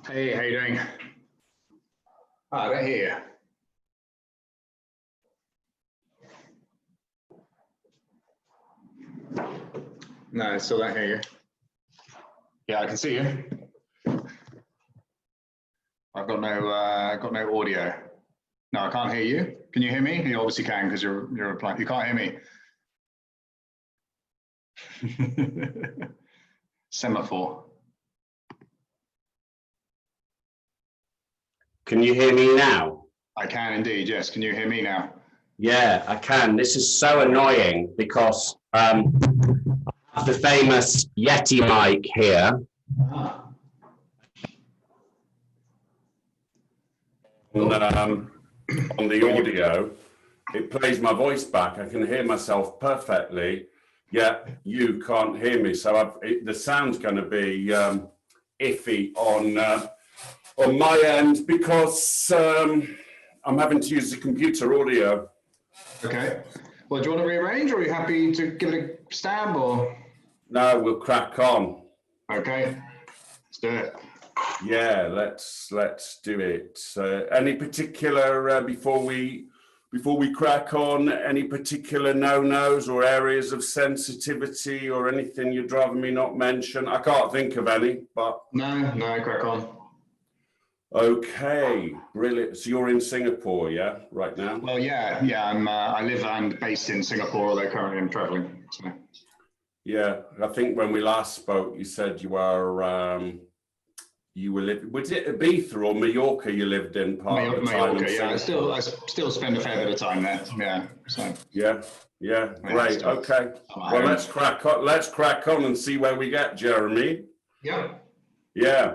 Hey, how you doing? I don't hear you. No, I still don't hear you. Yeah, I can see you. I've got no audio. No, I can't hear you. Can you hear me? You obviously can because you're replying. You can't hear me. Semaphore. Can you hear me now? I can indeed, yes. Can you hear me now? Yeah, I can. This is so annoying because I have the famous Yeti mic here. On the audio, it plays my voice back. I can hear myself perfectly, yet you can't hear me. So the sound's going to be iffy on my end because I'm having to use the computer audio. Okay. Well, do you want to rearrange, or are you happy to give it a stab, or? No, we'll crack on. Okay, let's do it. Yeah, let's do it. Any particular before we crack on? Any particular no-nos or areas of sensitivity or anything you'd rather me not mention? I can't think of any, but no, crack on. Okay, brilliant. So you're in Singapore, yeah, right now? Well, yeah. I live and based in Singapore, although currently I'm traveling. So. Yeah, I think when we last spoke, you said you were living. Was it Ibiza or Mallorca you lived in part of the time? Mallorca, yeah. I still spend a fair bit of time there. Yeah. So. Yeah, great. Okay. Well, let's crack on and see where we get, Jeremy. Yeah.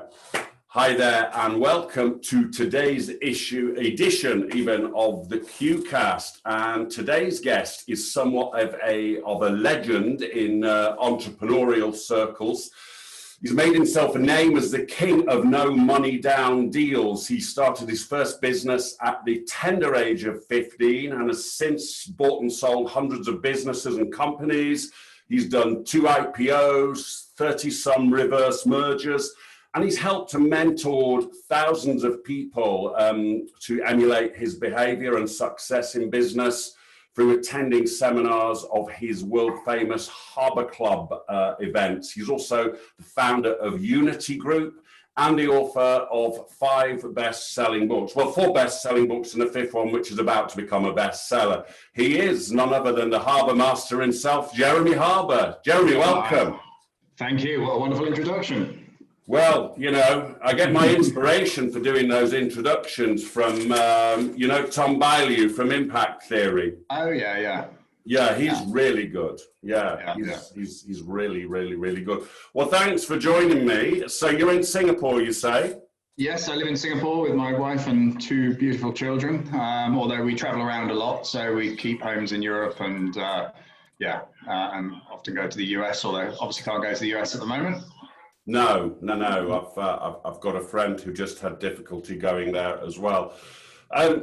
Hi there, and welcome to today's edition even of the QCast. And today's guest is somewhat of a legend in entrepreneurial circles. He's made himself a name as the king of no money down deals. He started his first business at the tender age of 15 and has since bought and sold hundreds of businesses and companies. He's done 2 IPOs, 30-some reverse mergers, and he's helped to mentor thousands of people to emulate his behavior and success in business through attending seminars of his world-famous Harbour Club events. He's also the founder of Unity Group and the author of 5 best-selling books. Well, 4 best-selling books and a 5th one, which is about to become a bestseller. He is none other than the Harbour Master himself, Jeremy Harbour. Jeremy, welcome. Thank you. What a wonderful introduction. Well, you know, I get my inspiration for doing those introductions from, you know, Tom Bilyeu from Impact Theory. Oh, yeah. Yeah, he's really good. He's really, really, really good. Well, thanks for joining me. So you're in Singapore, you say? Yes, I live in Singapore with my wife and 2 beautiful children, although we travel around a lot. So we keep homes in Europe and, and often go to the US, although obviously can't go to the US at the moment. No. I've got a friend who just had difficulty going there as well.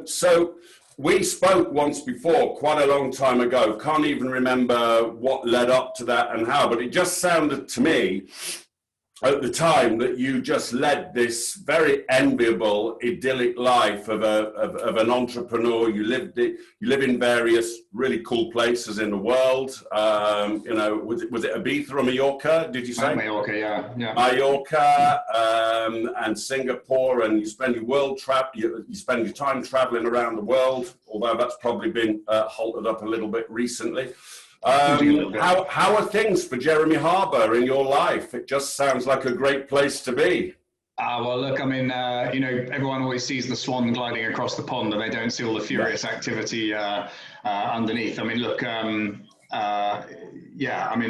So we spoke once before, quite a long time ago. Can't even remember what led up to that and how, but it just sounded to me at the time that you just led this very enviable, idyllic life of an entrepreneur. You live in various really cool places in the world. You know, was it Ibiza or Mallorca? Did you say Mallorca? Yeah. Mallorca and Singapore, and you spend your time traveling around the world. Although that's probably been halted up a little bit recently. How are things for Jeremy Harbour in your life? It just sounds like a great place to be. Well, look, I mean, you know, everyone always sees the swan gliding across the pond, and they don't see all the furious activity underneath. I mean, look, I mean,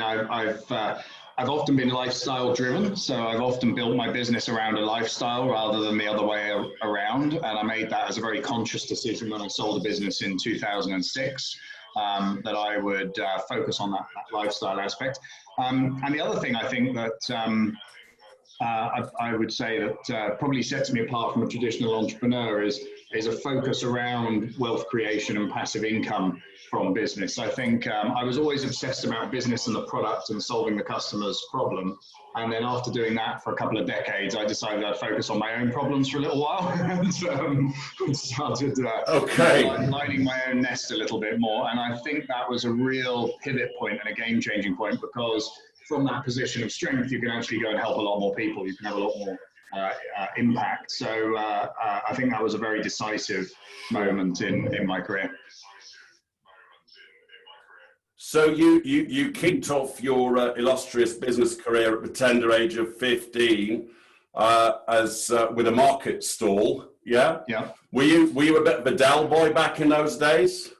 I've often been lifestyle driven, so I've often built my business around a lifestyle rather than the other way around, and I made that as a very conscious decision when I sold the business in 2006. That I would focus on that lifestyle aspect. And the other thing I think that I would say that probably sets me apart from a traditional entrepreneur is is a focus around wealth creation and passive income from business. I think I was always obsessed about business and the product and solving the customer's problem. And then after doing that for a couple of decades, I decided I'd focus on my own problems for a little while and started lining my own nest a little bit more. And I think that was a real pivot point and a game-changing point, because from that position of strength, you can actually go and help a lot more people. You can have a lot more impact. So I think that was a very decisive moment in my career. So you kicked off your illustrious business career at the tender age of 15 as with a market stall. Yeah. Yeah. Were you a bit of a Dell boy back in those days?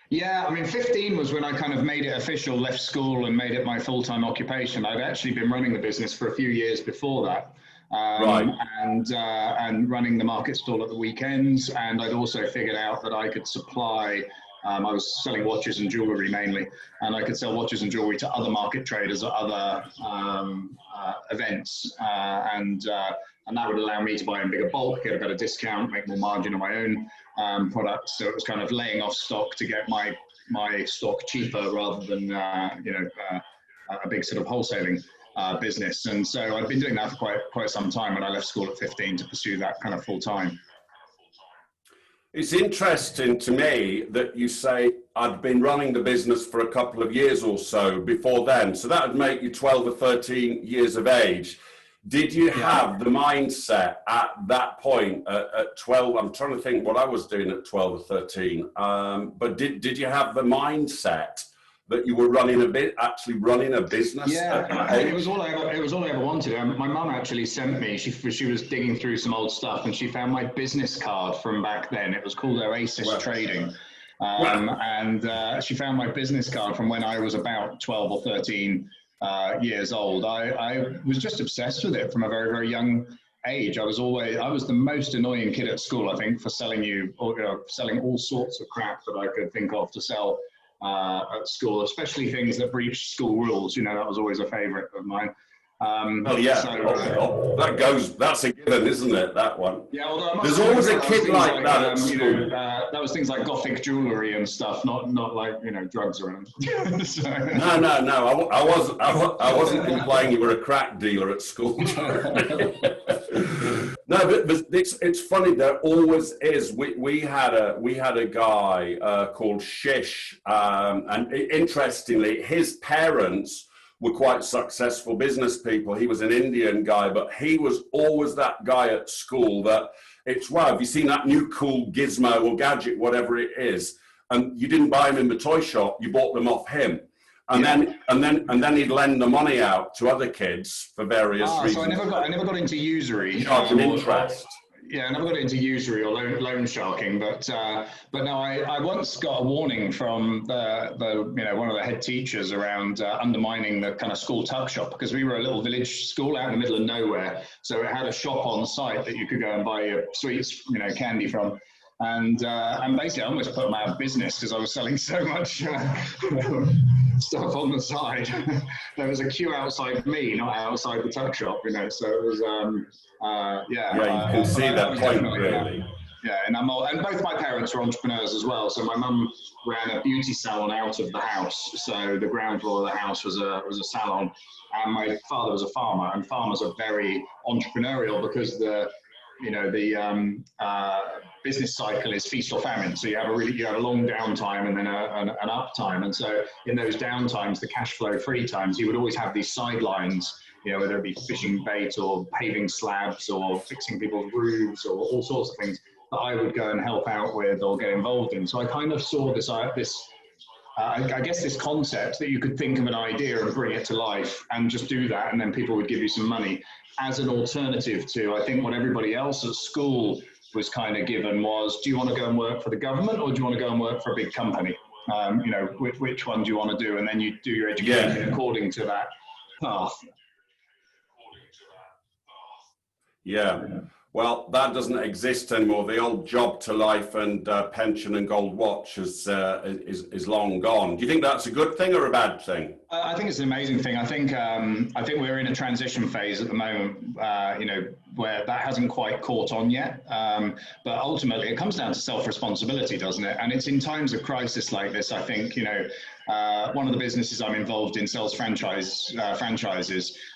Yeah, I mean, 15 was when I kind of made it official, left school and made it my full-time occupation. I'd actually been running the business for a few years before that. And running the market stall at the weekends. And I'd also figured out that I could supply, I was selling watches and jewelry mainly, and I could sell watches and jewelry to other market traders at other events. And that would allow me to buy in bigger bulk, get a better discount, make more margin on my own products. So it was kind of laying off stock to get my stock cheaper rather than, a big sort of wholesaling business. And so I've been doing that for quite some time when I left school at 15 to pursue that kind of full time. It's interesting to me that you say I'd been running the business for a couple of years or so before then. So that would make you 12 or 13 years of age. Did you have the mindset at that point at 12? I'm trying to think what I was doing at 12 or 13. But did you have the mindset that you were running a business? Yeah, it was all I ever wanted. My mum actually sent me. She was digging through some old stuff, and she found my business card from back then. It was called Oasis Trading, and she found my business card from when I was about 12 or 13 years old. I was just obsessed with it from a very, very young age. I was the most annoying kid at school, I think, for selling all sorts of crap that I could think of to sell at school, especially things that breached school rules. That was always a favorite of mine. That's a given, isn't it, that one? Yeah, although there's always a kid like that at school. That was things like gothic jewelry and stuff, not like drugs or anything. So. No. I wasn't implying you were a crack dealer at school. No, but it's funny. There always is. We had a guy called Shish, and interestingly, his parents were quite successful business people. He was an Indian guy, but he was always that guy at school that have you seen that new cool gizmo or gadget, whatever it is? And you didn't buy them in the toy shop, you bought them off him. And then he'd lend the money out to other kids for various reasons. So I never got into usury. Interest. Yeah, I never got into usury or loan sharking, but no, I once got a warning from one of the head teachers around undermining the kind of school tuck shop, because we were a little village school out in the middle of nowhere, so it had a shop on site that you could go and buy your sweets, candy from. And basically I almost put them out of business because I was selling so much stuff on the side. There was a queue outside me, not outside the tuck shop, so it was, you can see that point, really. Yeah, and both my parents were entrepreneurs as well. So my mum ran a beauty salon out of the house. So the ground floor of the house was a salon, and my father was a farmer, and farmers are very entrepreneurial because the business cycle is feast or famine. So you have a long downtime and then an uptime. And so in those downtimes, the cash flow free times, you would always have these sidelines, whether it be fishing bait or paving slabs or fixing people's roofs or all sorts of things that I would go and help out with or get involved in. So I kind of saw this concept that you could think of an idea and bring it to life and just do that, and then people would give you some money as an alternative to, I think, what everybody else at school was kind of given was, do you want to go and work for the government or do you want to go and work for a big company? Which one do you want to do? And then you do your education according to that path. Yeah. Well, that doesn't exist anymore. The old job to life and pension and gold watch is long gone. Do you think that's a good thing or a bad thing? I think it's an amazing thing. I think we're in a transition phase at the moment, where that hasn't quite caught on yet. But ultimately, it comes down to self-responsibility, doesn't it? And it's in times of crisis like this, I think, one of the businesses I'm involved in sells franchises,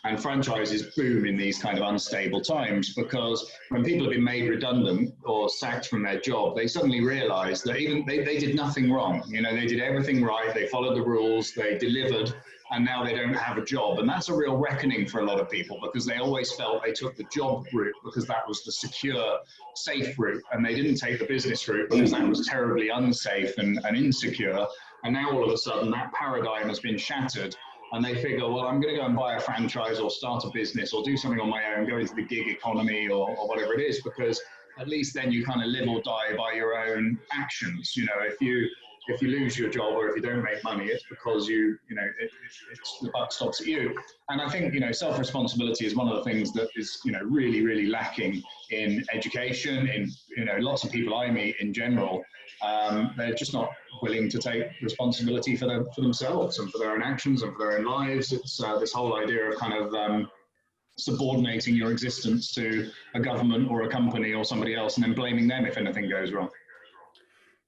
and franchises boom in these kind of unstable times, because when people have been made redundant or sacked from their job, they suddenly realize that even they did nothing wrong. They did everything right. They followed the rules, they delivered, and now they don't have a job. And that's a real reckoning for a lot of people, because they always felt they took the job route because that was the secure, safe route, and they didn't take the business route because that was terribly unsafe and insecure. And now all of a sudden that paradigm has been shattered, and they figure, well, I'm going to go and buy a franchise or start a business or do something on my own, go into the gig economy or whatever it is, because at least then you kind of live or die by your own actions. If you lose your job or if you don't make money, it's because it's the buck stops at you. And I think, self-responsibility is one of the things that is, really, really lacking in education, in, lots of people I meet in general. They're just not willing to take responsibility for themselves and for their own actions and for their own lives. It's this whole idea of kind of subordinating your existence to a government or a company or somebody else and then blaming them if anything goes wrong.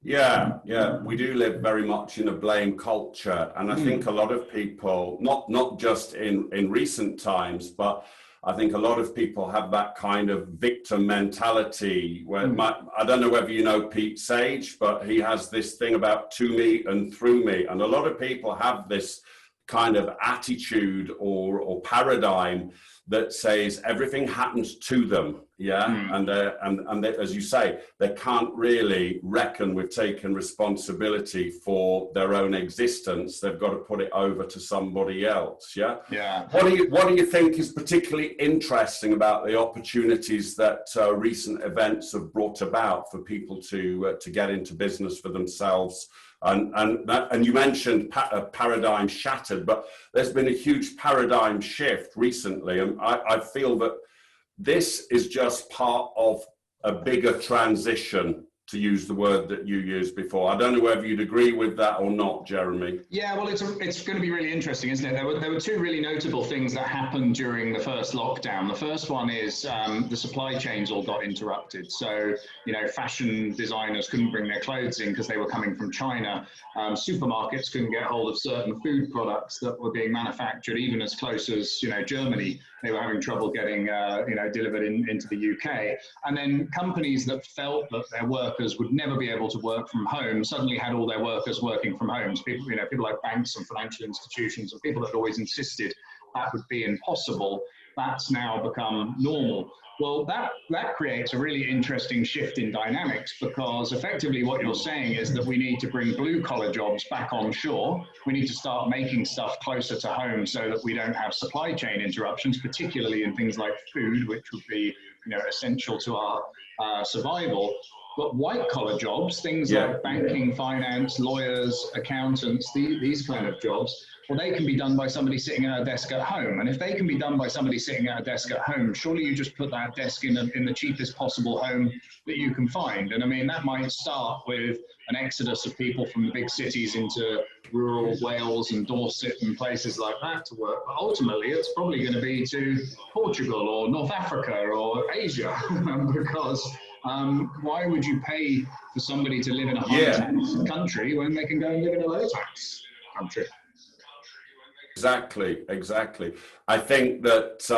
Yeah, we do live very much in a blame culture, and I think a lot of people, not just in recent times, but I think a lot of people have that kind of victim mentality where I don't know whether you know Pete Sage, but he has this thing about to me and through me, and a lot of people have this kind of attitude or paradigm that says everything happens to them, and they, as you say, they can't really reckon with taking responsibility for their own existence. They've got to put it over to somebody else. What do you think is particularly interesting about the opportunities that recent events have brought about for people to get into business for themselves? And you mentioned a paradigm shattered, but there's been a huge paradigm shift recently, and I feel that this is just part of a bigger transition, to use the word that you used before. I don't know whether you'd agree with that or not, Jeremy. Yeah, well, it's going to be really interesting, isn't it? There were two really notable things that happened during the first lockdown. The first one is the supply chains all got interrupted. So, fashion designers couldn't bring their clothes in because they were coming from China. Supermarkets couldn't get hold of certain food products that were being manufactured, even as close as, Germany. They were having trouble getting, delivered into the UK. And then companies that felt that their workers would never be able to work from home suddenly had all their workers working from home. So people like banks and financial institutions and people that had always insisted that would be impossible, that's now become normal. Well, that creates a really interesting shift in dynamics, because effectively what you're saying is that we need to bring blue collar jobs back on shore. We need to start making stuff closer to home so that we don't have supply chain interruptions, particularly in things like food, which would be essential to our survival. But white collar jobs, things like banking, finance, lawyers, accountants, these kind of jobs, well, they can be done by somebody sitting at a desk at home. And if they can be done by somebody sitting at a desk at home, surely you just put that desk in the cheapest possible home that you can find. And I mean, that might start with an exodus of people from the big cities into rural Wales and Dorset and places like that to work. But ultimately, it's probably going to be to Portugal or North Africa or Asia, because why would you pay for somebody to live in a high-tax country when they can go and live in a low-tax country? Exactly. I think that,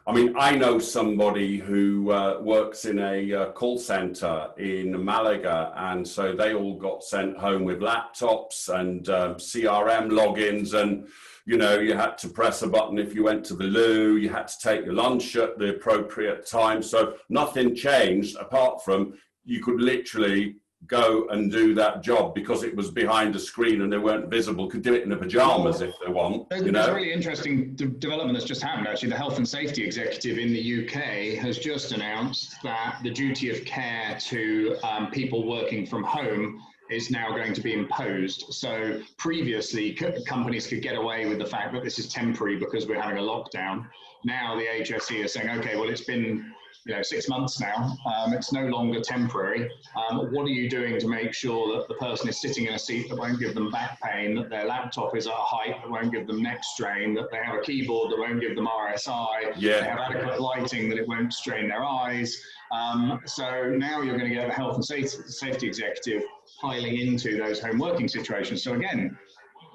I know somebody who works in a call center in Malaga, and so they all got sent home with laptops and CRM logins, and you had to press a button if you went to the loo, you had to take your lunch at the appropriate time. So nothing changed apart from you could literally go and do that job because it was behind a screen and they weren't visible, could do it in their pajamas if they want. There's a really interesting development that's just happened, actually. The Health and Safety Executive in the UK has just announced that the duty of care to people working from home is now going to be imposed. So previously, companies could get away with the fact that this is temporary because we're having a lockdown. Now the HSE is saying, okay, well, it's been 6 months now. It's no longer temporary. What are you doing to make sure that the person is sitting in a seat that won't give them back pain, that their laptop is at a height that won't give them neck strain, that they have a keyboard that won't give them RSI, they have adequate lighting that it won't strain their eyes. So now you're going to get the health and safety executive piling into those home working situations. So again,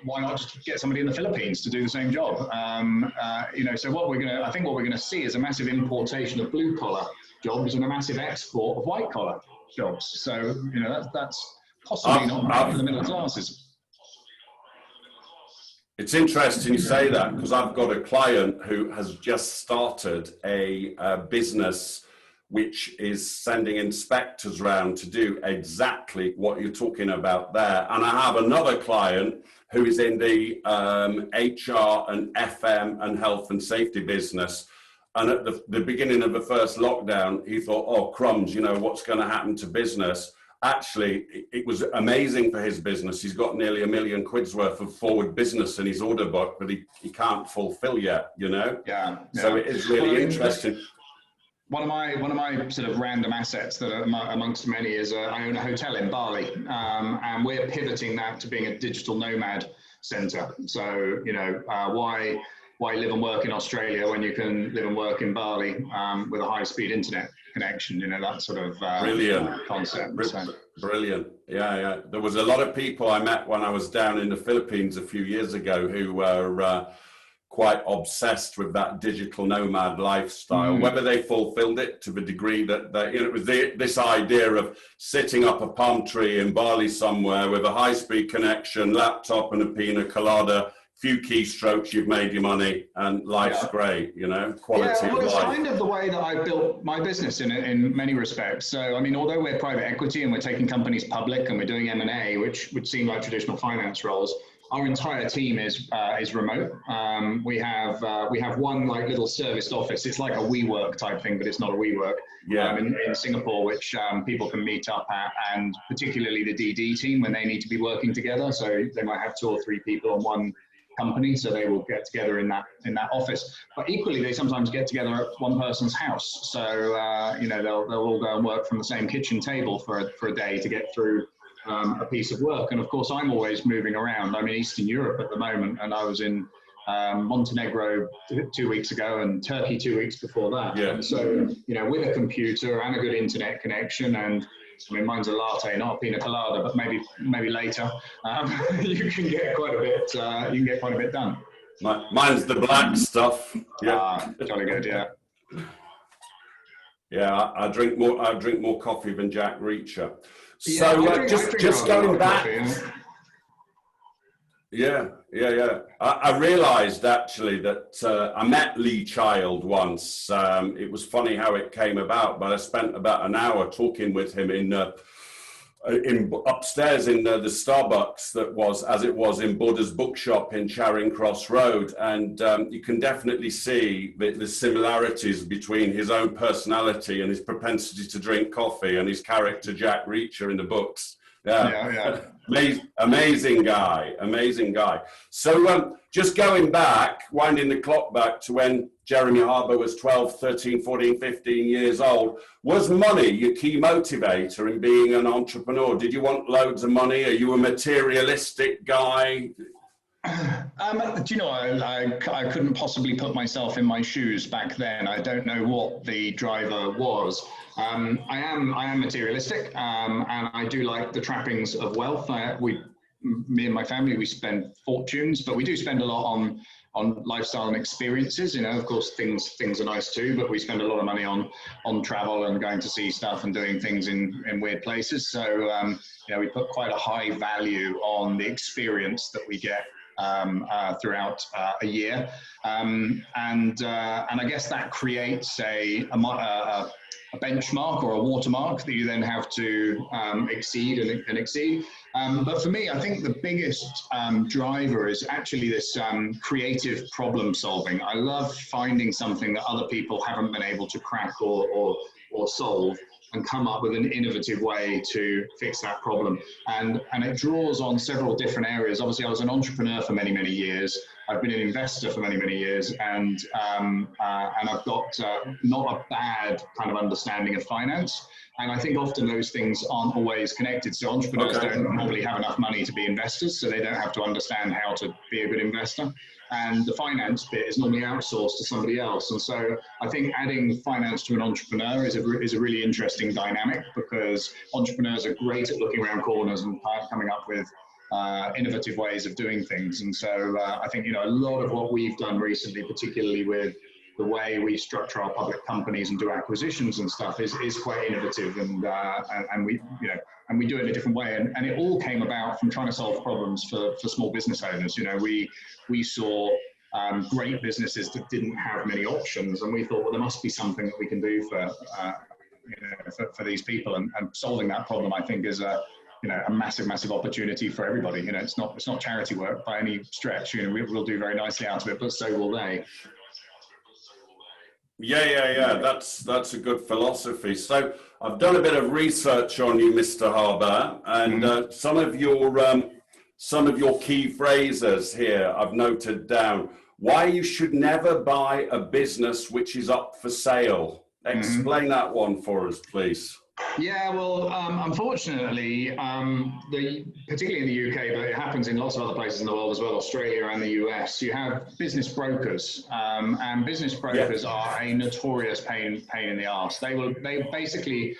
why not just get somebody in the Philippines to do the same job? So I think what we're going to see is a massive importation of blue collar jobs and a massive export of white collar jobs. So that's possibly not right for the middle classes. It's interesting you say that, because I've got a client who has just started a business which is sending inspectors around to do exactly what you're talking about there. And I have another client who is in the HR and FM and health and safety business. And at the beginning of the first lockdown, he thought, oh, crumbs, what's going to happen to business? Actually, it was amazing for his business. He's got nearly £1 million worth of forward business in his order book, but he can't fulfill yet, Yeah. So it is really interesting. One of my sort of random assets that are amongst many is I own a hotel in Bali, and we're pivoting that to being a digital nomad center. So why live and work in Australia when you can live and work in Bali with a high-speed internet connection? That sort of brilliant concept. Brilliant. Yeah. There was a lot of people I met when I was down in the Philippines a few years ago who were quite obsessed with that digital nomad lifestyle, whether they fulfilled it to the degree that it was this idea of sitting up a palm tree in Bali somewhere with a high-speed connection, laptop and a pina colada, few keystrokes, you've made your money, and life's great, quality of life. It's kind of the way that I built my business in many respects. So, although we're private equity and we're taking companies public and we're doing M&A, which would seem like traditional finance roles, our entire team is remote. We have one little serviced office. It's like a WeWork type thing, but it's not a WeWork. In Singapore, which people can meet up at, and particularly the DD team when they need to be working together. So they might have 2 or 3 people on one company, so they will get together in that office. But equally, they sometimes get together at one person's house. So they'll all go and work from the same kitchen table for a day to get through a piece of work. And of course, I'm always moving around. I'm in Eastern Europe at the moment, and I was in Montenegro 2 weeks ago and Turkey 2 weeks before that. And so, with a computer and a good internet connection, and mine's a latte, not a pina colada, but maybe later, you can get quite a bit. You can get quite a bit done. Mine's the black stuff. Jolly good. Yeah, I drink more coffee than Jack Reacher. So just going back. Coffee, Yeah. I realised actually that I met Lee Child once. It was funny how it came about, but I spent about an hour talking with him in upstairs in the Starbucks that was, as it was, in Buddha's bookshop in Charing Cross Road. And you can definitely see the similarities between his own personality and his propensity to drink coffee and his character Jack Reacher in the books. Yeah. Amazing guy. So just going back, winding the clock back to when Jeremy Harbour was 12, 13, 14, 15 years old, was money your key motivator in being an entrepreneur? Did you want loads of money? Are you a materialistic guy? Do you know, I couldn't possibly put myself in my shoes back then. I don't know what the driver was. I am materialistic, and I do like the trappings of wealth. Me and my family, we spend fortunes, but we do spend a lot on lifestyle and experiences. Of course, things are nice too, but we spend a lot of money on travel and going to see stuff and doing things in weird places. So we put quite a high value on the experience that we get throughout a year, and I guess that creates a benchmark or a watermark that you then have to exceed and exceed. But for me, I think the biggest driver is actually this creative problem solving. I love finding something that other people haven't been able to crack or solve, come up with an innovative way to fix that problem. And it draws on several different areas. Obviously, I was an entrepreneur for many, many years. I've been an investor for many, many years, and I've got not a bad kind of understanding of finance. And I think often those things aren't always connected. So entrepreneurs don't normally have enough money to be investors, so they don't have to understand how to be a good investor. And the finance bit is normally outsourced to somebody else. And so I think adding finance to an entrepreneur is a really interesting dynamic, because entrepreneurs are great at looking around corners and coming up with innovative ways of doing things. And so I think, a lot of what we've done recently, particularly with the way we structure our public companies and do acquisitions and stuff, is quite innovative, and we and we do it in a different way. And it all came about from trying to solve problems for small business owners. We saw great businesses that didn't have many options, and we thought, well, there must be something that we can do for these people, and solving that problem, I think, is a massive opportunity for everybody. It's not charity work by any stretch. We'll do very nicely out of it, but so will they. Yeah. That's a good philosophy. So I've done a bit of research on you, Mr. Harbour, and some of your key phrases here I've noted down. Why you should never buy a business which is up for sale. Explain that one for us, please. Yeah, well, unfortunately, particularly in the UK, but it happens in lots of other places in the world as well, Australia and the US, you have business brokers, and business brokers are a notorious pain in the arse. They basically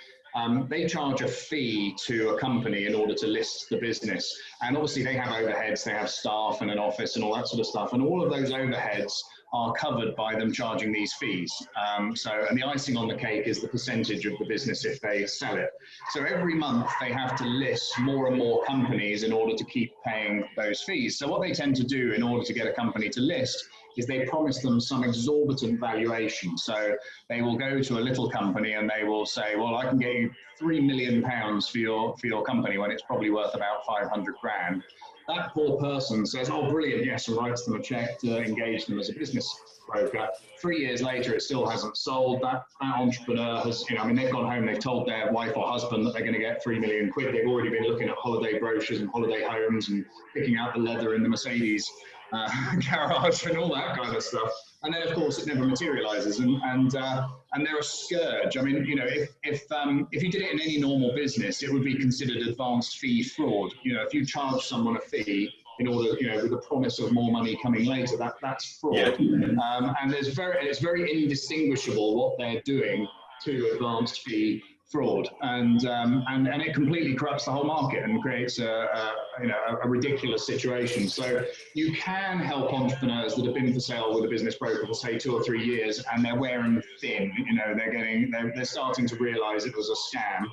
charge a fee to a company in order to list the business. And obviously they have overheads, they have staff and an office and all that sort of stuff. And all of those overheads are covered by them charging these fees. And the icing on the cake is the percentage of the business if they sell it. So every month they have to list more and more companies in order to keep paying those fees. So what they tend to do in order to get a company to list is they promise them some exorbitant valuation. So they will go to a little company and they will say, well, I can get you £3 million for your company, when it's probably worth about 500 grand. That poor person says, oh, brilliant, yes, and writes them a check to engage them as a business broker. 3 years later, it still hasn't sold. That entrepreneur has, they've gone home, they've told their wife or husband that they're going to get 3 million quid. They've already been looking at holiday brochures and holiday homes and picking out the leather in the Mercedes garage and all that kind of stuff. And then, of course, it never materializes, and they're a scourge. If you did it in any normal business, it would be considered advanced fee fraud. If you charge someone a fee in order, with the promise of more money coming later, that's fraud. Yeah. And it's very indistinguishable what they're doing to advanced fee fraud, and it completely corrupts the whole market and creates a ridiculous situation. So you can help entrepreneurs that have been for sale with a business broker for say 2 or 3 years, and they're wearing thin. They're starting to realise it was a scam.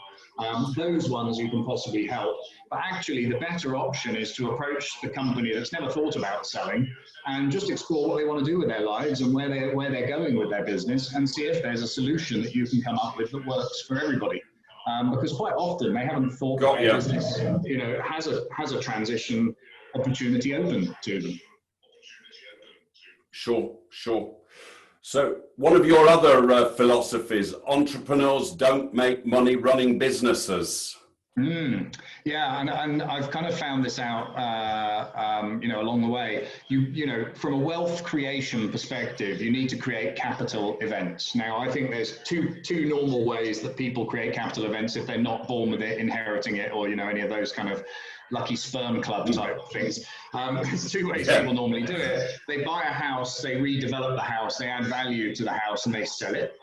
Those ones you can possibly help. But actually, the better option is to approach the company that's never thought about selling and just explore what they want to do with their lives and where they're going with their business, and see if there's a solution that you can come up with that works for everybody. Because quite often they haven't thought that their business, has a transition opportunity open to them. Sure. So one of your other philosophies, entrepreneurs don't make money running businesses. Yeah, and I've kind of found this out, along the way. From a wealth creation perspective, you need to create capital events. Now, I think there's two normal ways that people create capital events if they're not born with it, inheriting it, or any of those kind of lucky sperm club type things. There's 2 ways people normally do it. They buy a house, they redevelop the house, they add value to the house, and they sell it.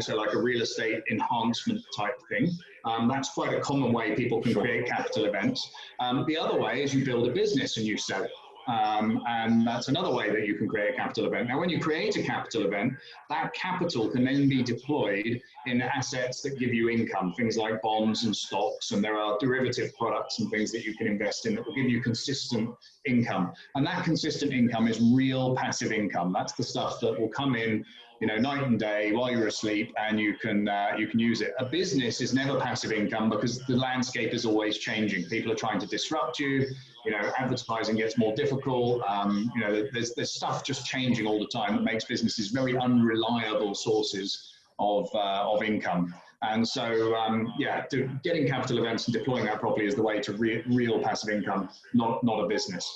So like a real estate enhancement type thing. That's quite a common way people can create capital events. The other way is you build a business and you sell it. And that's another way that you can create a capital event. Now, when you create a capital event, that capital can then be deployed in assets that give you income, things like bonds and stocks, and there are derivative products and things that you can invest in that will give you consistent income. And that consistent income is real passive income. That's the stuff that will come in, night and day while you're asleep, and you can use it. A business is never passive income because the landscape is always changing. People are trying to disrupt you. Advertising gets more difficult. There's stuff just changing all the time that makes businesses very unreliable sources of income. And so, yeah, getting capital events and deploying that properly is the way to real passive income, not a business.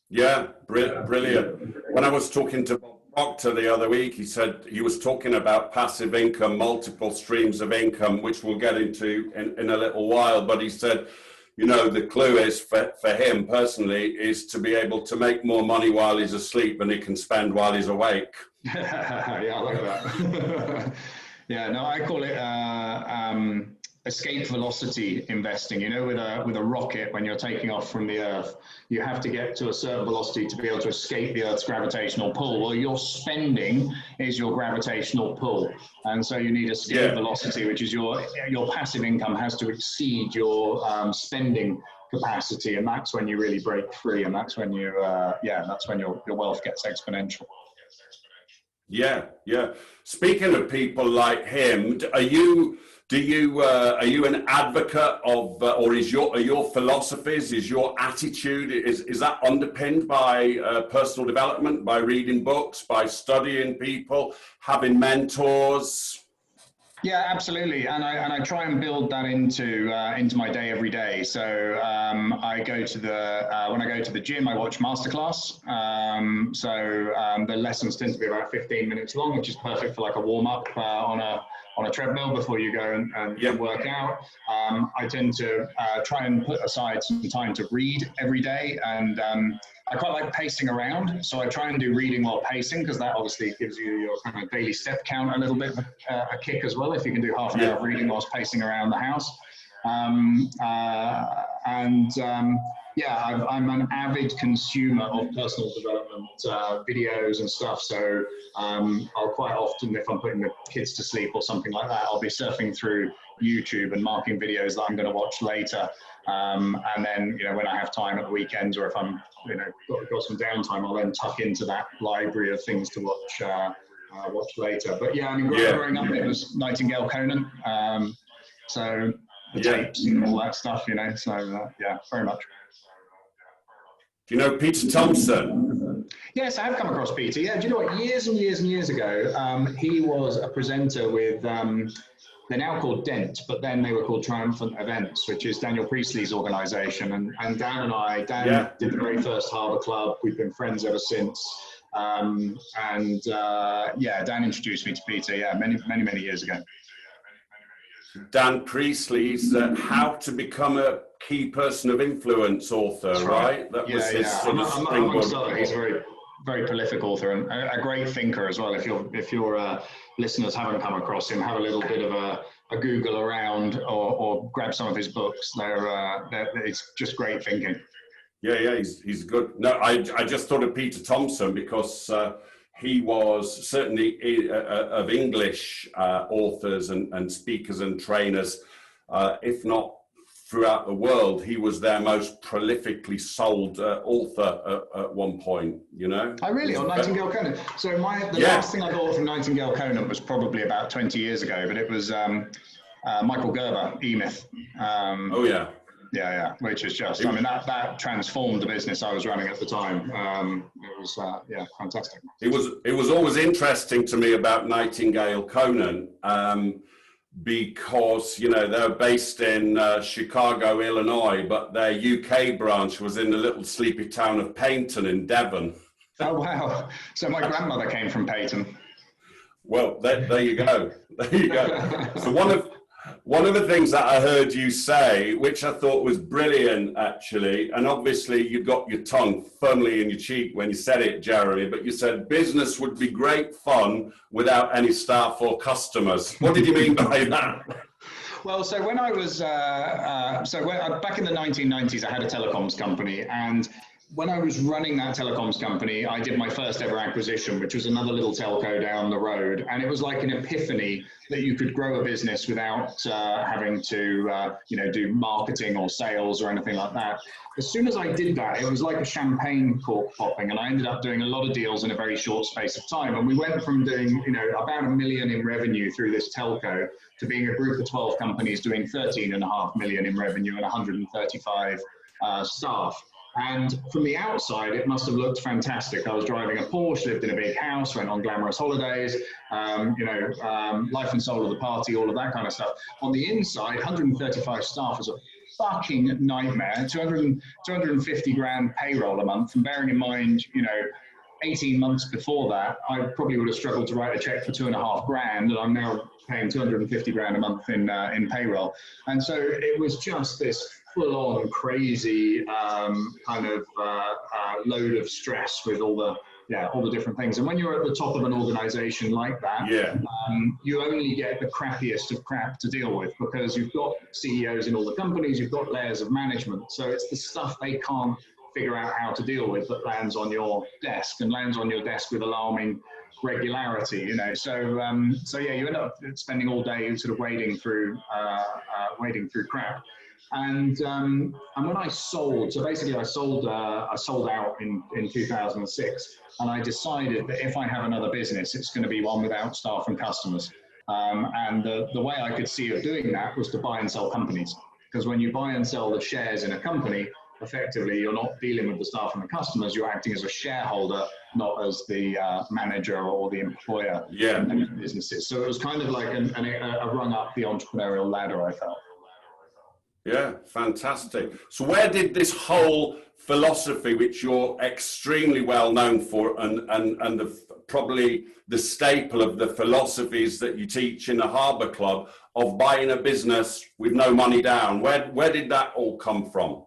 Yeah, brilliant. When I was talking to Bob Proctor the other week, he said he was talking about passive income, multiple streams of income, which we'll get into in a little while. But he said, you know, the clue is for him personally is to be able to make more money while he's asleep than he can spend while he's awake. Yeah, I like that. Yeah, no, I call it escape velocity investing. You know, with a rocket, when you're taking off from the Earth, you have to get to a certain velocity to be able to escape the Earth's gravitational pull. Well, your spending is your gravitational pull, and so you need escape velocity, which is your passive income has to exceed your spending capacity, and that's when you really break free, and that's when you that's when your wealth gets exponential. Yeah. Speaking of people like him, are you an advocate of, or are your philosophies, is your attitude, is that underpinned by personal development, by reading books, by studying people, having mentors? Yeah, absolutely, and I try and build that into my day every day. So I go to when I go to the gym, I watch masterclass. The lessons tend to be about 15 minutes long, which is perfect for like a warm up on a treadmill before you go and work out. I tend to try and put aside some time to read every day, and I quite like pacing around, so I try and do reading while pacing, because that obviously gives you your kind of daily step count a little bit of a kick as well, if you can do half an hour of reading whilst pacing around the house. I'm an avid consumer of personal development videos and stuff, so I'll quite often, if I'm putting the kids to sleep or something like that, I'll be surfing through YouTube and marking videos that I'm going to watch later. And then, you know, when I have time at the weekends, or if I'm, you know, got some downtime, I'll then tuck into that library of things to watch later. But yeah, I mean, growing up, it was Nightingale Conan, so the tapes and all that stuff, you know. So yeah, very much. Do you know Peter Thompson? Yes, I have come across Peter. Yeah, do you know what? Years and years and years ago, he was a presenter with. They're now called Dent, but then they were called Triumphant Events, which is Daniel Priestley's organization. And Dan and I, did the very first Harbour Club. We've been friends ever since. Dan introduced me to Peter, many years ago. Dan Priestley's How to Become a Key Person of Influence author, right? That was his sort of springboard. He's a very, very prolific author and a great thinker as well. If your listeners haven't come across him, have a little bit of a Google around or grab some of his books. It's just great thinking. Yeah, he's good. No, I just thought of Peter Thompson because he was certainly of English authors and speakers and trainers, if not throughout the world, he was their most prolifically sold author at one point, you know? Oh, really? On Nightingale Conan? So the last thing I bought from Nightingale Conan was probably about 20 years ago, but it was Michael Gerber, E-Myth. Yeah, which is just, I mean, that transformed the business I was running at the time. It was, fantastic. It was always interesting to me about Nightingale Conan, because, you know, they're based in Chicago, Illinois, but their UK branch was in the little sleepy town of Paignton in Devon. Oh, wow. So my grandmother came from Paignton. Well, there you go. There you go. So one of the things that I heard you say, which I thought was brilliant, actually, and obviously you got your tongue firmly in your cheek when you said it, Jeremy, but you said business would be great fun without any staff or customers. What did you mean by that? Well, so when I was, back in the 1990s, I had a telecoms company, and when I was running that telecoms company, I did my first ever acquisition, which was another little telco down the road. And it was like an epiphany that you could grow a business without having to, do marketing or sales or anything like that. As soon as I did that, it was like a champagne cork popping. And I ended up doing a lot of deals in a very short space of time. And we went from doing, about $1 million in revenue through this telco to being a group of 12 companies doing 13.5 million in revenue and 135 staff. And from the outside, it must have looked fantastic. I was driving a Porsche, lived in a big house, went on glamorous holidays, life and soul of the party, all of that kind of stuff. On the inside, 135 staff was a fucking nightmare. 250 grand payroll a month. And bearing in mind, 18 months before that, I probably would have struggled to write a check for 2.5 grand, and I'm now paying 250 grand a month in payroll. And so it was just this full-on crazy load of stress with all the different things. And when you're at the top of an organization like that, you only get the crappiest of crap to deal with, because you've got CEOs in all the companies, you've got layers of management. So it's the stuff they can't figure out how to deal with that lands on your desk, and lands on your desk with alarming regularity, So you end up spending all day sort of wading through crap. And when I sold, so basically I sold out in 2006, and I decided that if I have another business, it's going to be one without staff and customers. And the way I could see of doing that was to buy and sell companies, because when you buy and sell the shares in a company, effectively you're not dealing with the staff and the customers, you're acting as a shareholder, not as the manager or the employer in businesses. So it was kind of like a rung up the entrepreneurial ladder, I felt. Yeah, fantastic. So where did this whole philosophy, which you're extremely well known for, and probably the staple of the philosophies that you teach in the Harbour Club, of buying a business with no money down, where did that all come from?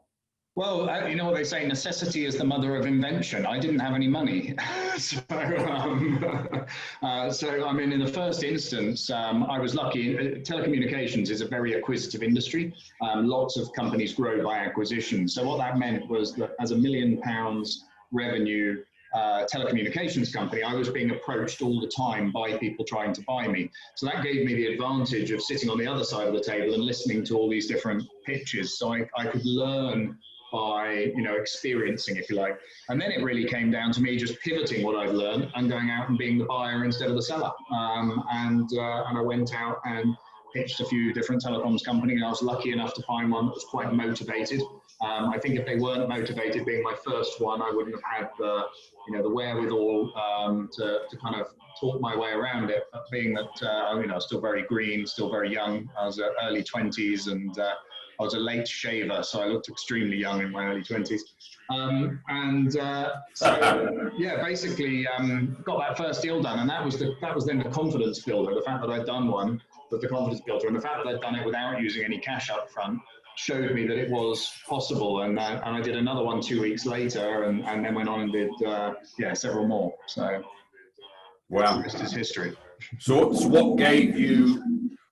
Well, you know what they say, necessity is the mother of invention. I didn't have any money. So I mean, in the first instance, I was lucky. Telecommunications is a very acquisitive industry. Lots of companies grow by acquisition. So what that meant was that as £1 million revenue telecommunications company, I was being approached all the time by people trying to buy me. So that gave me the advantage of sitting on the other side of the table and listening to all these different pitches. So I could learn by experiencing, if you like. And then it really came down to me just pivoting what I'd learned and going out and being the buyer instead of the seller. And I went out and pitched a few different telecoms companies. I was lucky enough to find one that was quite motivated. I think if they weren't motivated, being my first one, I wouldn't have had the wherewithal to kind of talk my way around it. But being that I was still very green, still very young. I was early 20s, and I was a late shaver, so I looked extremely young in my early 20s. Basically got that first deal done, and that was then the confidence builder. The fact that I'd done one was the confidence builder, and the fact that I'd done it without using any cash up front showed me that it was possible. And I did another one 2 weeks later, and then went on and did several more. So wow, the rest is history. So what gave you?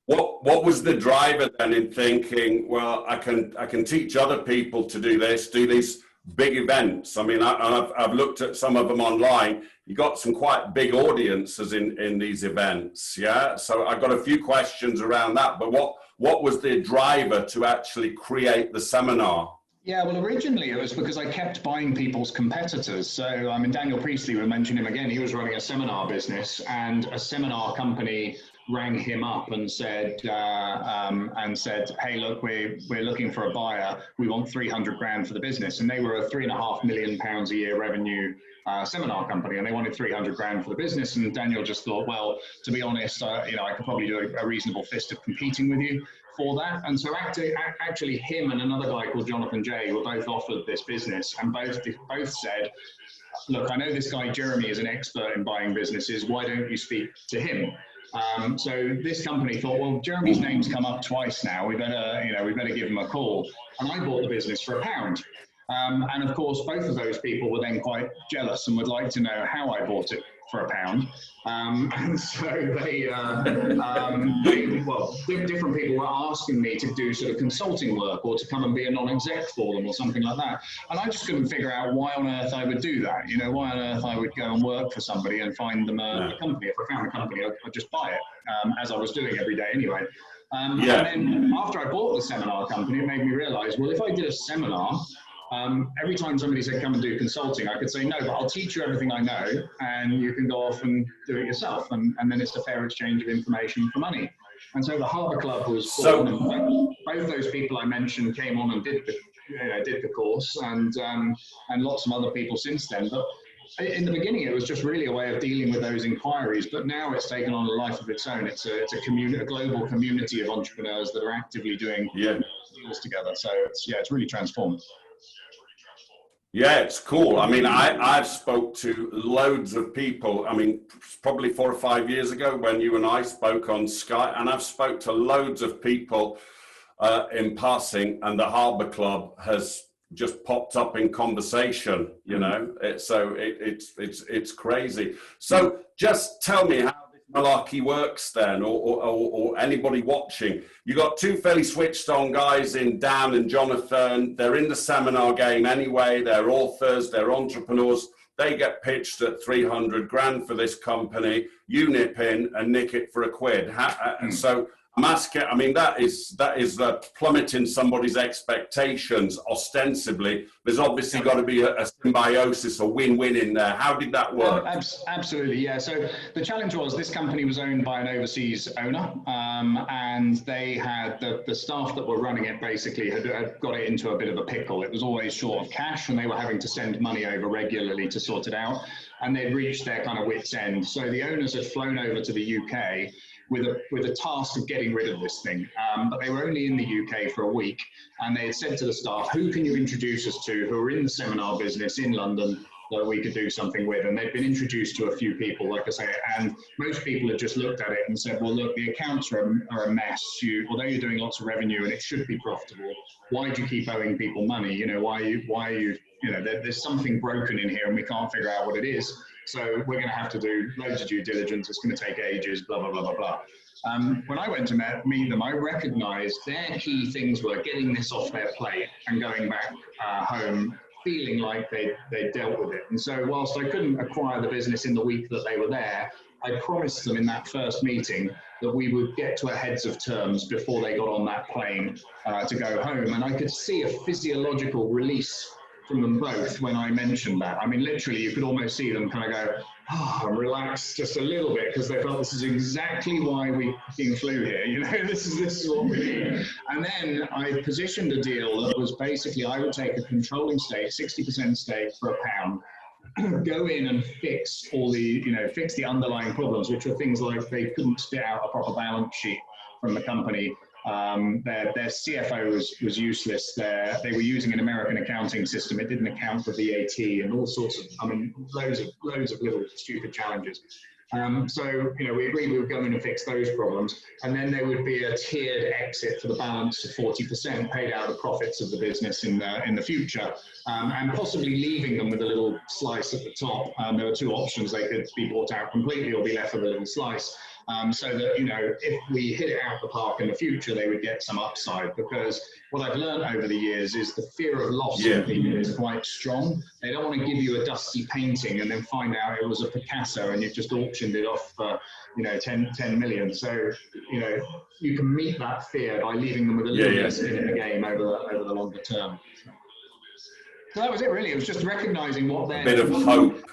What was the driver then in thinking, well, I can teach other people to do these big events? I mean, I've looked at some of them online. You got some quite big audiences in these events, yeah? So I've got a few questions around that, but what was the driver to actually create the seminar? Yeah, well, originally it was because I kept buying people's competitors. So, I mean, Daniel Priestley, we'll mention him again, he was running a seminar business, and a seminar company rang him up and said, hey, look, we're looking for a buyer. We want 300 grand for the business. And they were a £3.5 million a year revenue seminar company, and they wanted 300 grand for the business. And Daniel just thought, well, to be honest, I could probably do a reasonable fist of competing with you for that. And so actually him and another guy called Jonathan Jay were both offered this business, and both said, look, I know this guy Jeremy is an expert in buying businesses. Why don't you speak to him? So this company thought, well, Jeremy's name's come up twice now. We better give him a call. And I bought the business for £1. And of course, both of those people were then quite jealous and would like to know how I bought it for £1. And so different people were asking me to do sort of consulting work, or to come and be a non-exec for them, or something like that. And I just couldn't figure out why on earth I would do that. Why on earth I would go and work for somebody and find them a company. If I found a company, I'd just buy it, as I was doing every day anyway. And then after I bought the seminar company, it made me realize, well, if I did a seminar, every time somebody said, come and do consulting, I could say, no, but I'll teach you everything I know, and you can go off and do it yourself. And then it's a fair exchange of information for money. And so the Harbour Club was born, and both those people I mentioned came on and did did the course, and lots of other people since then. But in the beginning, it was just really a way of dealing with those inquiries. But now it's taken on a life of its own. It's a global community of entrepreneurs that are actively doing deals together. So it's really transformed. Yeah, it's cool. I mean, I've spoke to loads of people. I mean, probably 4 or 5 years ago when you and I spoke on Skype, and I've spoke to loads of people in passing, and the Harbour Club has just popped up in conversation. You know, it's crazy. So just tell me how this malarkey works then, or anybody watching. You got two fairly switched on guys in Dan and Jonathan. They're in the seminar game anyway. They're authors, they're entrepreneurs. They get pitched at 300 grand for this company. You nip in and nick it for £1. And so I'm asking, I mean, that is plummeting somebody's expectations ostensibly. There's obviously got to be a symbiosis, a win-win in there. How did that work? Absolutely, yeah. So the challenge was this company was owned by an overseas owner, and they had the staff that were running it basically had got it into a bit of a pickle. It was always short of cash, and they were having to send money over regularly to sort it out, and they'd reached their kind of wit's end. So the owners had flown over to the UK with a task of getting rid of this thing. But they were only in the UK for a week, and they had said to the staff, who can you introduce us to who are in the seminar business in London that we could do something with? And they'd been introduced to a few people, like I say, and most people had just looked at it and said, well, look, the accounts are a mess. Although you're doing lots of revenue and it should be profitable, why do you keep owing people money? You know, why are you, there's something broken in here and we can't figure out what it is. So we're going to have to do loads of due diligence. It's going to take ages, blah, blah, blah, blah, blah. When I went to meet them, I recognized their key things were getting this off their plate and going back home feeling like they dealt with it. And so whilst I couldn't acquire the business in the week that they were there, I promised them in that first meeting that we would get to a heads of terms before they got on that plane to go home. And I could see a physiological release from them both when I mentioned that. I mean, literally, you could almost see them kind of go, relax just a little bit, because they felt this is exactly why we fucking flew here. This is what we need. And then I positioned a deal that was basically I would take a controlling stake, 60% stake for £1, go in and fix all the, fix the underlying problems, which were things like they couldn't spit out a proper balance sheet from the company. Their CFO was useless. They were using an American accounting system. It didn't account for VAT and all sorts of, loads of little stupid challenges. So, we agreed we would go in and fix those problems. And then there would be a tiered exit for the balance of 40% paid out of profits of the business in the future, and possibly leaving them with a little slice at the top. There were two options. They could be bought out completely or be left with a little slice. So that, if we hit it out the park in the future, they would get some upside. Because what I've learned over the years is the fear of loss in people is quite strong. They don't want to give you a dusty painting and then find out it was a Picasso and you've just auctioned it off for, 10 million. So, you can meet that fear by leaving them with a little bit of skin in the game over the longer term. So that was it, really. It was just recognizing what their bit of hope,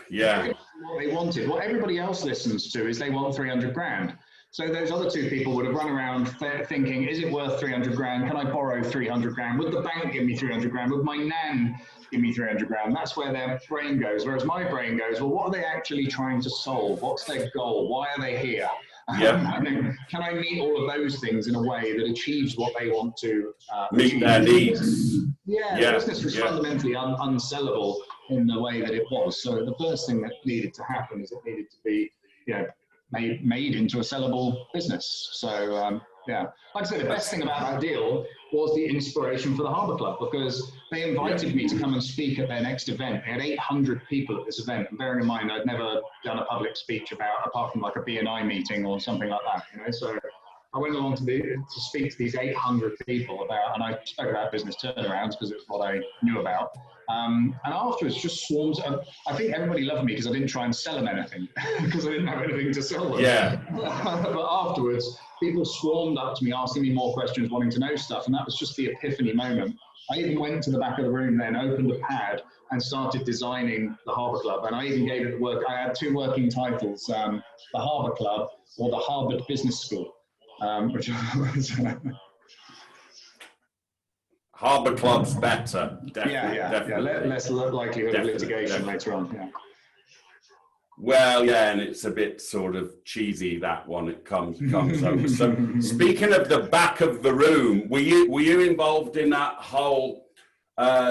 what they wanted. What everybody else listens to is they want 300 grand. So those other two people would have run around thinking, is it worth 300 grand? Can I borrow 300 grand? Would the bank give me 300 grand? Would my nan give me 300 grand? That's where their brain goes. Whereas my brain goes, well, what are they actually trying to solve? What's their goal? Why are they here? Can I meet all of those things in a way that achieves what they want to meet their needs? The business was fundamentally unsellable in the way that it was. So the first thing that needed to happen is it needed to be, made into a sellable business. So like I said, the best thing about that deal was the inspiration for the Harbour Club, because they invited me to come and speak at their next event. They had 800 people at this event. And bearing in mind, I'd never done a public speech apart from like a BNI meeting or something like that, So I went along to speak to these 800 people and I spoke about business turnarounds because it's what I knew about. And afterwards, just swarms of, I think everybody loved me because I didn't try and sell them anything, because I didn't have anything to sell them. But afterwards, people swarmed up to me, asking me more questions, wanting to know stuff. And that was just the epiphany moment. I even went to the back of the room then, opened a pad and started designing the Harbour Club. And I even gave it work. I had two working titles, the Harbour Club or the Harvard Business School, which was Harbour Club's better. Definitely. Less likelihood of litigation later on. Yeah. Well, yeah, and it's a bit sort of cheesy, that one. It comes over. So speaking of the back of the room, were you involved in that whole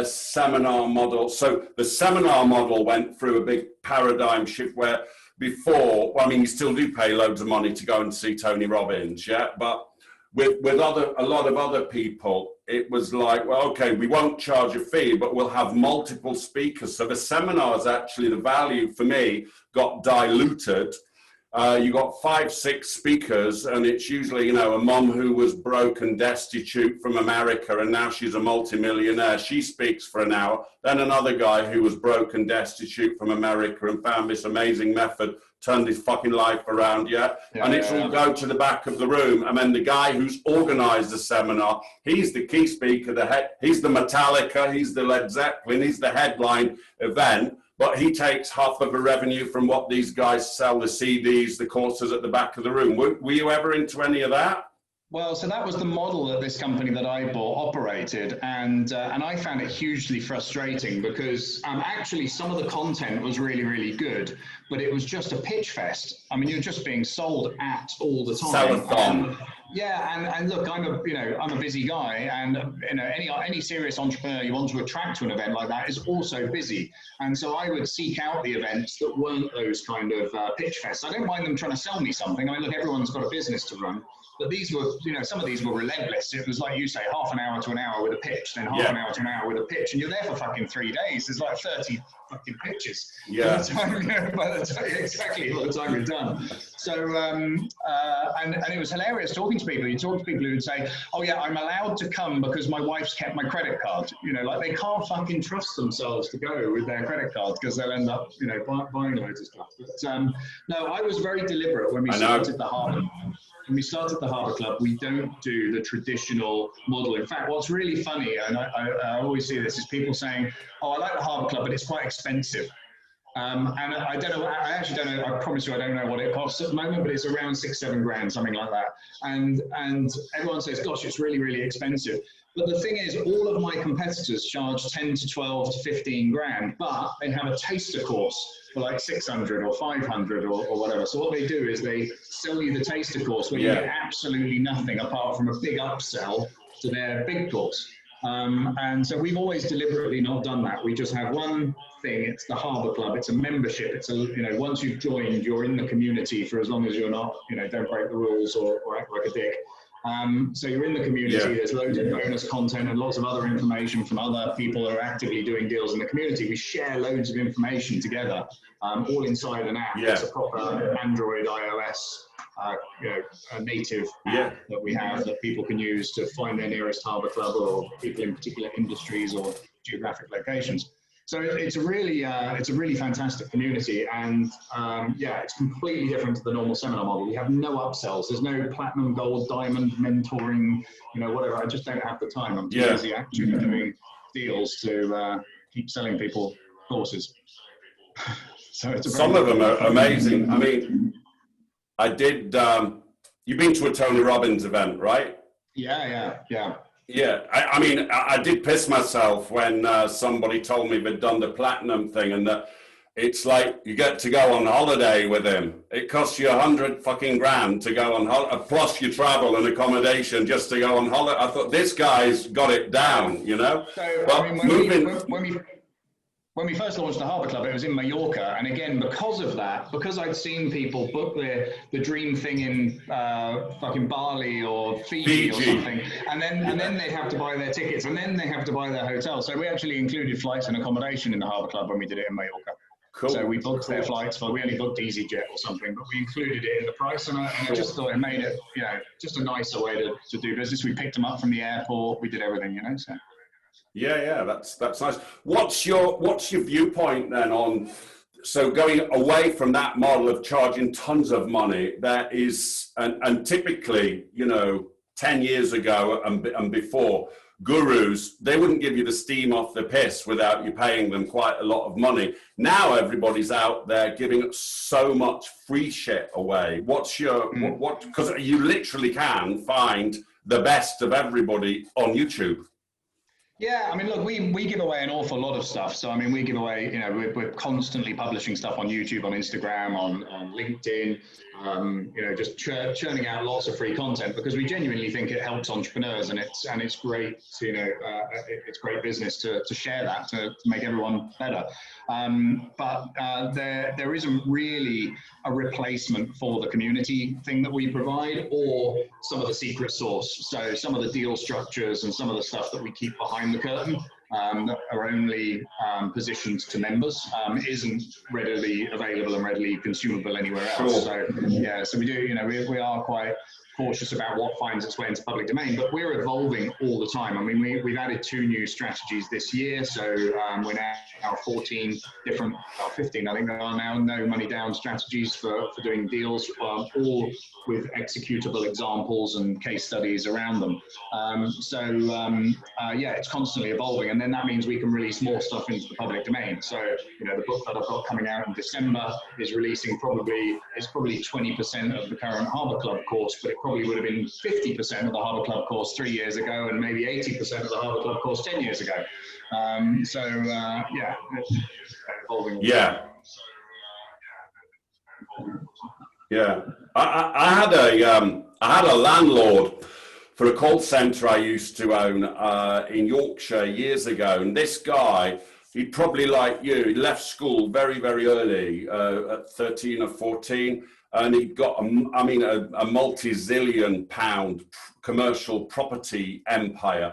seminar model? So the seminar model went through a big paradigm shift where before, well, I mean, you still do pay loads of money to go and see Tony Robbins, yeah, but with a lot of other people, it was like, well, okay, we won't charge a fee, but we'll have multiple speakers. So the seminars, actually, the value for me got diluted. You got 5-6 speakers, and it's usually, you know, a mom who was broke and destitute from America, and now she's a multimillionaire. She speaks for an hour. Then another guy who was broke and destitute from America and found this amazing method, turned his fucking life around, and it's all go to the back of the room. And then the guy who's organized the seminar, he's the key speaker, he's the Metallica, he's the Led Zeppelin, he's the headline event. But he takes half of the revenue from what these guys sell, the CDs, the courses at the back of the room. Were you ever into any of that? Well, so that was the model that this company that I bought operated, and I found it hugely frustrating because actually some of the content was really, really good, but it was just a pitch fest. I mean, you're just being sold at all the time. Sell-a-thon. And look, I'm a busy guy, and any serious entrepreneur you want to attract to an event like that is also busy. And so I would seek out the events that weren't those kind of pitch fests. I don't mind them trying to sell me something. I mean, look, everyone's got a business to run. But these were, some of these were relentless. It was like you say, half an hour to an hour with a pitch, then half an hour to an hour with a pitch, and you're there for fucking 3 days. There's like 30 fucking pitches. Yeah. By the time you're done. So, and it was hilarious talking to people. You talk to people who would say, oh yeah, I'm allowed to come because my wife's kept my credit card. Like they can't fucking trust themselves to go with their credit card because they'll end up, buying loads of stuff. But no, I was very deliberate when we started the Harbour. When we started the Harbour Club, we don't do the traditional model. In fact, what's really funny, and I always see this, is people saying, oh, I like the Harbour Club, but it's quite expensive. And I don't know, I actually don't know, I promise you I don't know what it costs at the moment, but it's around 6-7 grand, something like that. And everyone says, gosh, it's really, really expensive. But the thing is, all of my competitors charge 10 to 12 to 15 grand, but they have a taster course for like 600 or 500 or whatever. So what they do is they sell you the taster course where you get absolutely nothing apart from a big upsell to their big course. And so we've always deliberately not done that. We just have one thing. It's the Harbour Club. It's a membership. It's once you've joined, you're in the community for as long as you're not, don't break the rules or act like a dick. So you're in the community, there's loads of bonus content and lots of other information from other people who are actively doing deals in the community. We share loads of information together, all inside an app. It's a proper Android, iOS, a native app that we have that people can use to find their nearest Harbour Club or people in particular industries or geographic locations. So it's a really fantastic community, and it's completely different to the normal seminar model. We have no upsells. There's no platinum, gold, diamond, mentoring, whatever. I just don't have the time. I'm too busy actually doing deals to keep selling people courses. So it's some of them are amazing. I mean, I did. You've been to a Tony Robbins event, right? Yeah. Yeah, I mean, I did piss myself when somebody told me they'd done the platinum thing, and that it's like you get to go on holiday with him. It costs you 100 fucking grand to go on holiday, plus your travel and accommodation just to go on holiday. I thought this guy's got it down, So, but I mean, when we first launched the Harbour Club, it was in Mallorca, and again, because I'd seen people book the dream thing in fucking Bali or Fiji or something, and then they have to buy their tickets, and then they have to buy their hotel. So we actually included flights and accommodation in the Harbour Club when we did it in Mallorca. Cool. So we booked their flights. We only booked EasyJet or something, but we included it in the price, and I just thought it made it, just a nicer way to do business. We picked them up from the airport. We did everything, So. Yeah, that's nice. What's your viewpoint then on, so going away from that model of charging tons of money, there is, and typically, 10 years ago and before, gurus, they wouldn't give you the steam off the piss without you paying them quite a lot of money. Now everybody's out there giving so much free shit away. What's your, because you literally can find the best of everybody on YouTube. Yeah, I mean, look, we give away an awful lot of stuff. So, I mean, we give away, we're constantly publishing stuff on YouTube, on Instagram, on LinkedIn, just churning out lots of free content because we genuinely think it helps entrepreneurs, and it's great to, it's great business to share that, to make everyone better. But there isn't really a replacement for the community thing that we provide, or some of the secret sauce. So some of the deal structures and some of the stuff that we keep behind the curtain that are only positioned to members isn't readily available and readily consumable anywhere else. Sure. So yeah, so we do, we are quite cautious about what finds its way into public domain, but we're evolving all the time. I mean, we've added 2 new strategies this year, so we're now 14 different, 15 I think there are now, no money down strategies for doing deals, all with executable examples and case studies around them. Yeah, it's constantly evolving, and then that means we can release more stuff into the public domain. So, the book that I've got coming out in December is releasing it's probably 20% of the current Harbour Club course, but it probably would have been 50% of the Harbour Club course 3 years ago, and maybe 80% of the Harbour Club course 10 years ago. Yeah, it's evolving. Yeah. Yeah. I had a landlord for a call center I used to own in Yorkshire years ago, and this guy, he'd probably like you, he left school very, very early, at 13 or 14, and he got, a multi-zillion pound commercial property empire.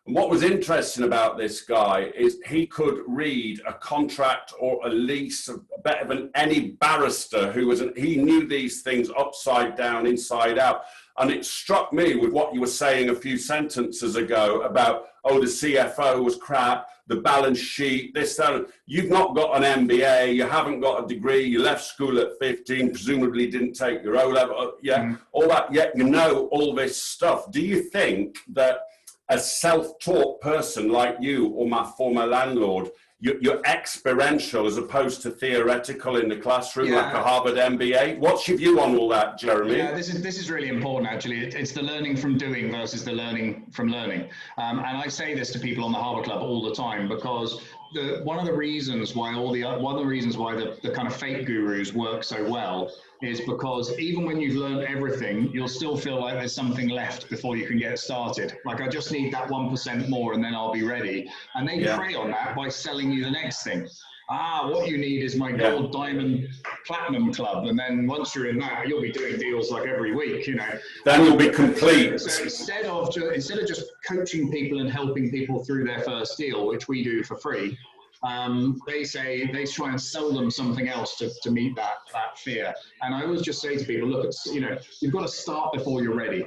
And what was interesting about this guy is he could read a contract or a lease better than any barrister he knew these things upside down, inside out. And it struck me with what you were saying a few sentences ago about, the CFO was crap, the balance sheet, this, that. You've not got an MBA, you haven't got a degree, you left school at 15, presumably didn't take your O-level, all that, yet you know all this stuff. Do you think that a self-taught person like you or my former landlord, you're experiential as opposed to theoretical in the classroom, like a Harvard MBA? What's your view on all that, Jeremy? Yeah, this is really important, actually. It's the learning from doing versus the learning from learning. And I say this to people on the Harbour Club all the time, because one of the reasons why the kind of fake gurus work so well is because even when you've learned everything, you'll still feel like there's something left before you can get started. Like, I just need that 1% more and then I'll be ready. And they prey on that by selling you the next thing. What you need is my gold, diamond, platinum club. And then once you're in that, you'll be doing deals like every week, Then you'll be complete. So instead of just coaching people and helping people through their first deal, which we do for free, they try and sell them something else to meet that fear. And I always just say to people, look, you've got to start before you're ready.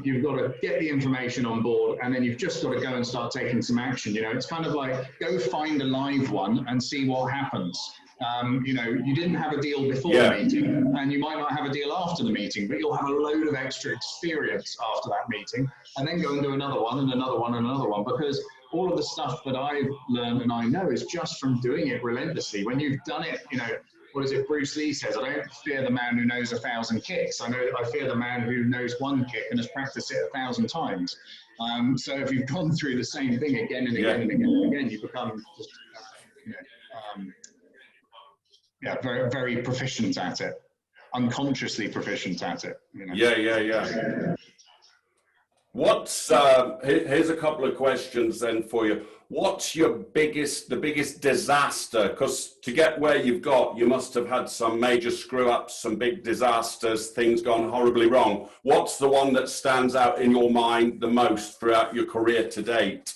You've got to get the information on board, and then you've just got to go and start taking some action. It's kind of like, go find a live one and see what happens. You didn't have a deal before the meeting, and you might not have a deal after the meeting, but you'll have a load of extra experience after that meeting, and then go and do another one and another one and another one, because all of the stuff that I've learned and I know is just from doing it relentlessly. When you've done it, what is it Bruce Lee says? I don't fear the man who knows 1,000 kicks. I fear the man who knows 1 kick and has practiced it 1,000 times. So if you've gone through the same thing again and again and again and again, you become just, very, very proficient at it, unconsciously proficient at it. Yeah. What's here's a couple of questions then for you. What's the biggest disaster? Because to get where you've got, you must have had some major screw ups, some big disasters, things gone horribly wrong. What's the one that stands out in your mind the most throughout your career to date?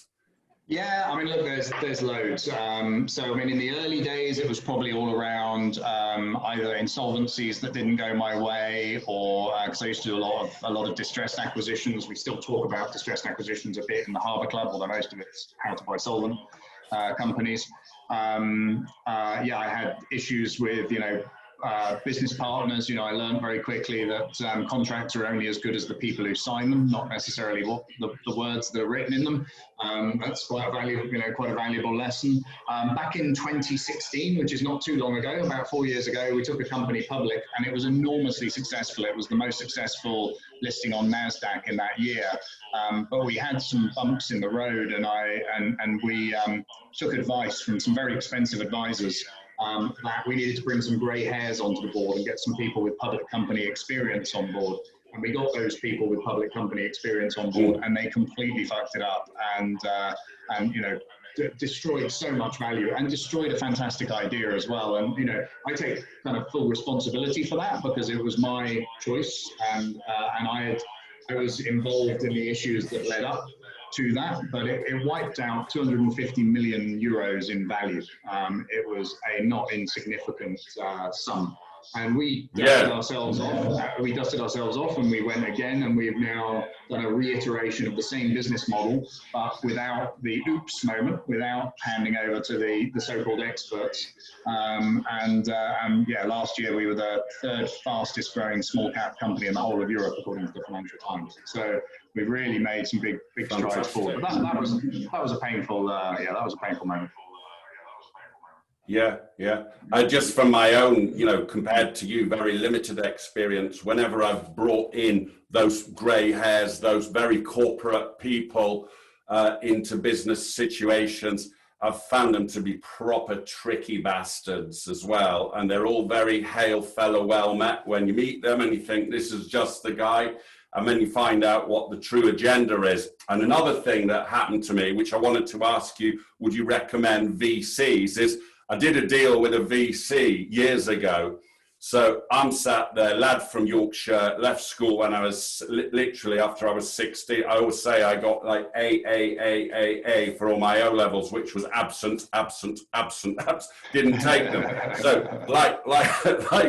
Yeah, I mean, look, there's loads. So, I mean, in the early days, it was probably all around either insolvencies that didn't go my way, or because I used to do a lot of distressed acquisitions. We still talk about distressed acquisitions a bit in the Harbour Club, although most of it's how to buy solvent companies. I had issues with, business partners. I learned very quickly that contracts are only as good as the people who sign them, not necessarily what the words that are written in them. That's quite a valuable lesson. Back in 2016, which is not too long ago, about 4 years ago, we took a company public, and it was enormously successful. It was the most successful listing on NASDAQ in that year. But we had some bumps in the road, and we took advice from some very expensive advisors that we needed to bring some grey hairs onto the board and get some people with public company experience on board. And we got those people with public company experience on board, and they completely fucked it up and destroyed so much value and destroyed a fantastic idea as well. And I take kind of full responsibility for that because it was my choice, and I was involved in the issues that led up to that, but it wiped out 250 million euros in value. It was a not insignificant sum. And we dusted ourselves off. We dusted ourselves off, and we went again, and we've now done a reiteration of the same business model, but without the oops moment, without handing over to the so-called experts. Last year we were the third fastest growing small cap company in the whole of Europe, according to the Financial Times. So we've really made some big strides forward. But that was a painful moment. Yeah. Just from my own, compared to you, very limited experience, whenever I've brought in those grey hairs, those very corporate people into business situations, I've found them to be proper tricky bastards as well. And they're all very hail fellow well met when you meet them and you think this is just the guy. And then you find out what the true agenda is. And another thing that happened to me, which I wanted to ask you, would you recommend VCs, is I did a deal with a VC years ago. So I'm sat there, lad from Yorkshire, left school when I was literally after I was 60. I always say I got like A for all my O levels, which was absent. Didn't take them. So like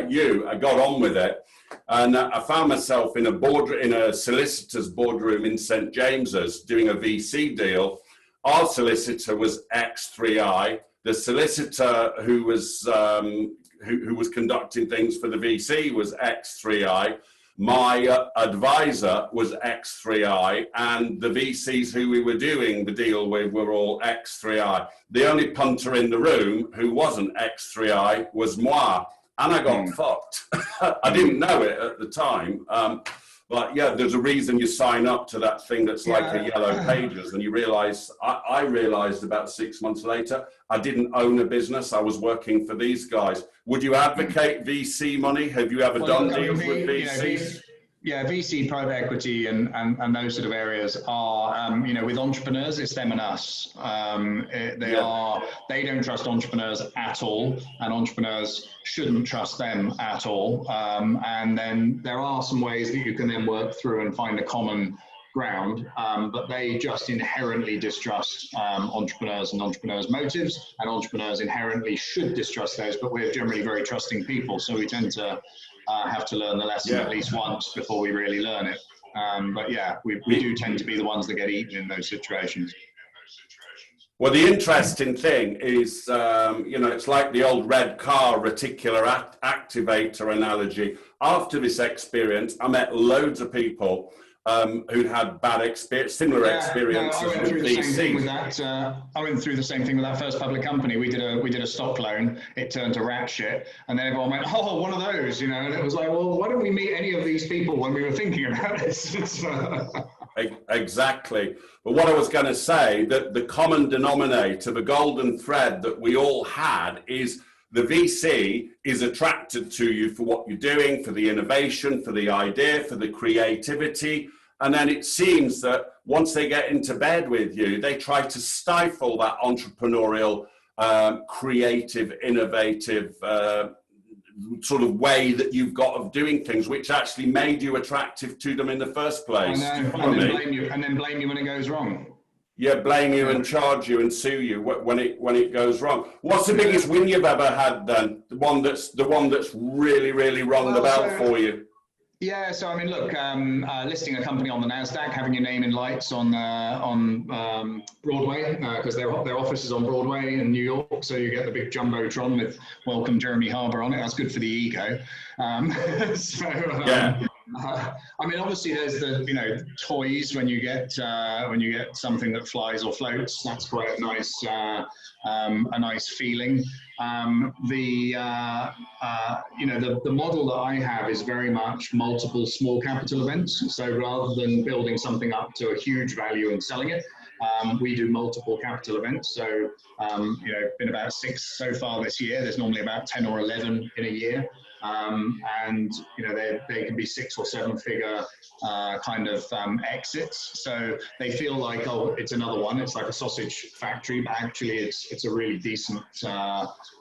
you, I got on with it. And I found myself in a solicitor's boardroom in St. James's doing a VC deal. Our solicitor was X3I. The solicitor who was conducting things for the VC was X3I. My advisor was X3I, and the VCs who we were doing the deal with were all X3I. The only punter in the room who wasn't X3I was moi, and I got fucked. I didn't know it at the time. But yeah, there's a reason you sign up to that thing that's like a yellow pages, and you realize, I realized about 6 months later, I didn't own a business. I was working for these guys. Would you advocate VC money? Have you ever done deals with VCs? VC, private equity, and those sort of areas are, with entrepreneurs, it's them and us. They don't trust entrepreneurs at all, and entrepreneurs shouldn't trust them at all. And then there are some ways that you can then work through and find a common ground, but they just inherently distrust entrepreneurs and entrepreneurs' motives, and entrepreneurs inherently should distrust those, but we're generally very trusting people, so we tend to have to learn the lesson at least once before we really learn it. But yeah, we do tend to be the ones that get eaten in those situations. Well, the interesting thing is, it's like the old red car reticular activator analogy. After this experience, I met loads of people who'd had bad experience, similar experiences with VC. I went through the same thing with that first public company. We did a stock loan. It turned to rat shit, and then everyone went, "Oh, one of those," And it was like, well, why don't we meet any of these people when we were thinking about this? Exactly. But what I was going to say, that the common denominator, the golden thread that we all had, is the VC is attracted to you for what you're doing, for the innovation, for the idea, for the creativity. And then it seems that once they get into bed with you, they try to stifle that entrepreneurial, creative, innovative sort of way that you've got of doing things, which actually made you attractive to them in the first place. And then blame you when it goes wrong. Yeah, blame you and charge you and sue you when it goes wrong. What's the biggest win you've ever had then? The one that's really, really rung the bell for you? Yeah, so I mean, look, listing a company on the Nasdaq, having your name in lights on Broadway, because their office is on Broadway in New York, so you get the big jumbotron with "Welcome Jeremy Harbour" on it. That's good for the ego. Yeah. I mean, obviously, there's the toys when you get something that flies or floats. That's quite a nice feeling. The model that I have is very much multiple small capital events. So rather than building something up to a huge value and selling it, we do multiple capital events. So been about 6 so far this year. There's normally about 10 or 11 in a year. And they can be 6 or 7 figure kind of exits. So they feel like, oh, it's another one. It's like a sausage factory, but actually it's a really decent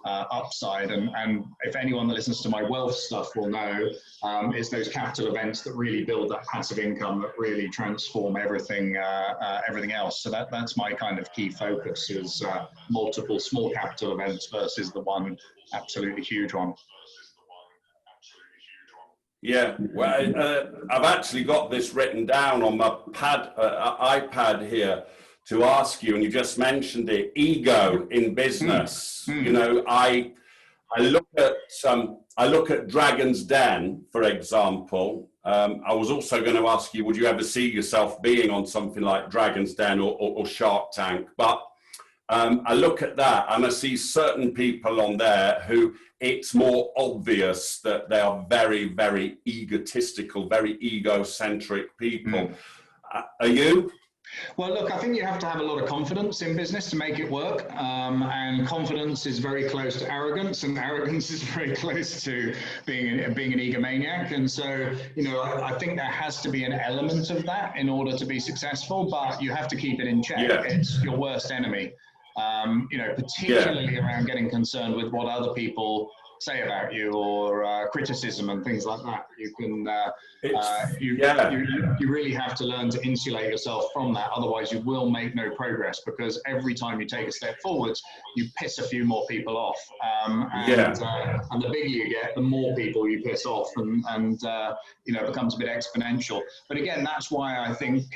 upside. And if anyone that listens to my wealth stuff will know, it's those capital events that really build that passive income that really transform everything else. So that's my kind of key focus is multiple small capital events versus the one absolutely huge one. Yeah, well, I've actually got this written down on my iPad here to ask you, and you just mentioned it, ego in business. You know, I look at Dragon's Den, for example. I was also going to ask you, would you ever see yourself being on something like Dragon's Den or Shark Tank? But I look at that and I see certain people on there who it's more obvious that they are very, very egotistical, very egocentric people. Are you? Well, look, I think you have to have a lot of confidence in business to make it work. And confidence is very close to arrogance, and arrogance is very close to being an egomaniac. And so, I think there has to be an element of that in order to be successful, but you have to keep it in check. Yeah. It's your worst enemy. Particularly around getting concerned with what other people say about you or criticism and things like that. You can, you really have to learn to insulate yourself from that. Otherwise, you will make no progress because every time you take a step forwards, you piss a few more people off. And the bigger you get, the more people you piss off, and it becomes a bit exponential. But again, that's why I think.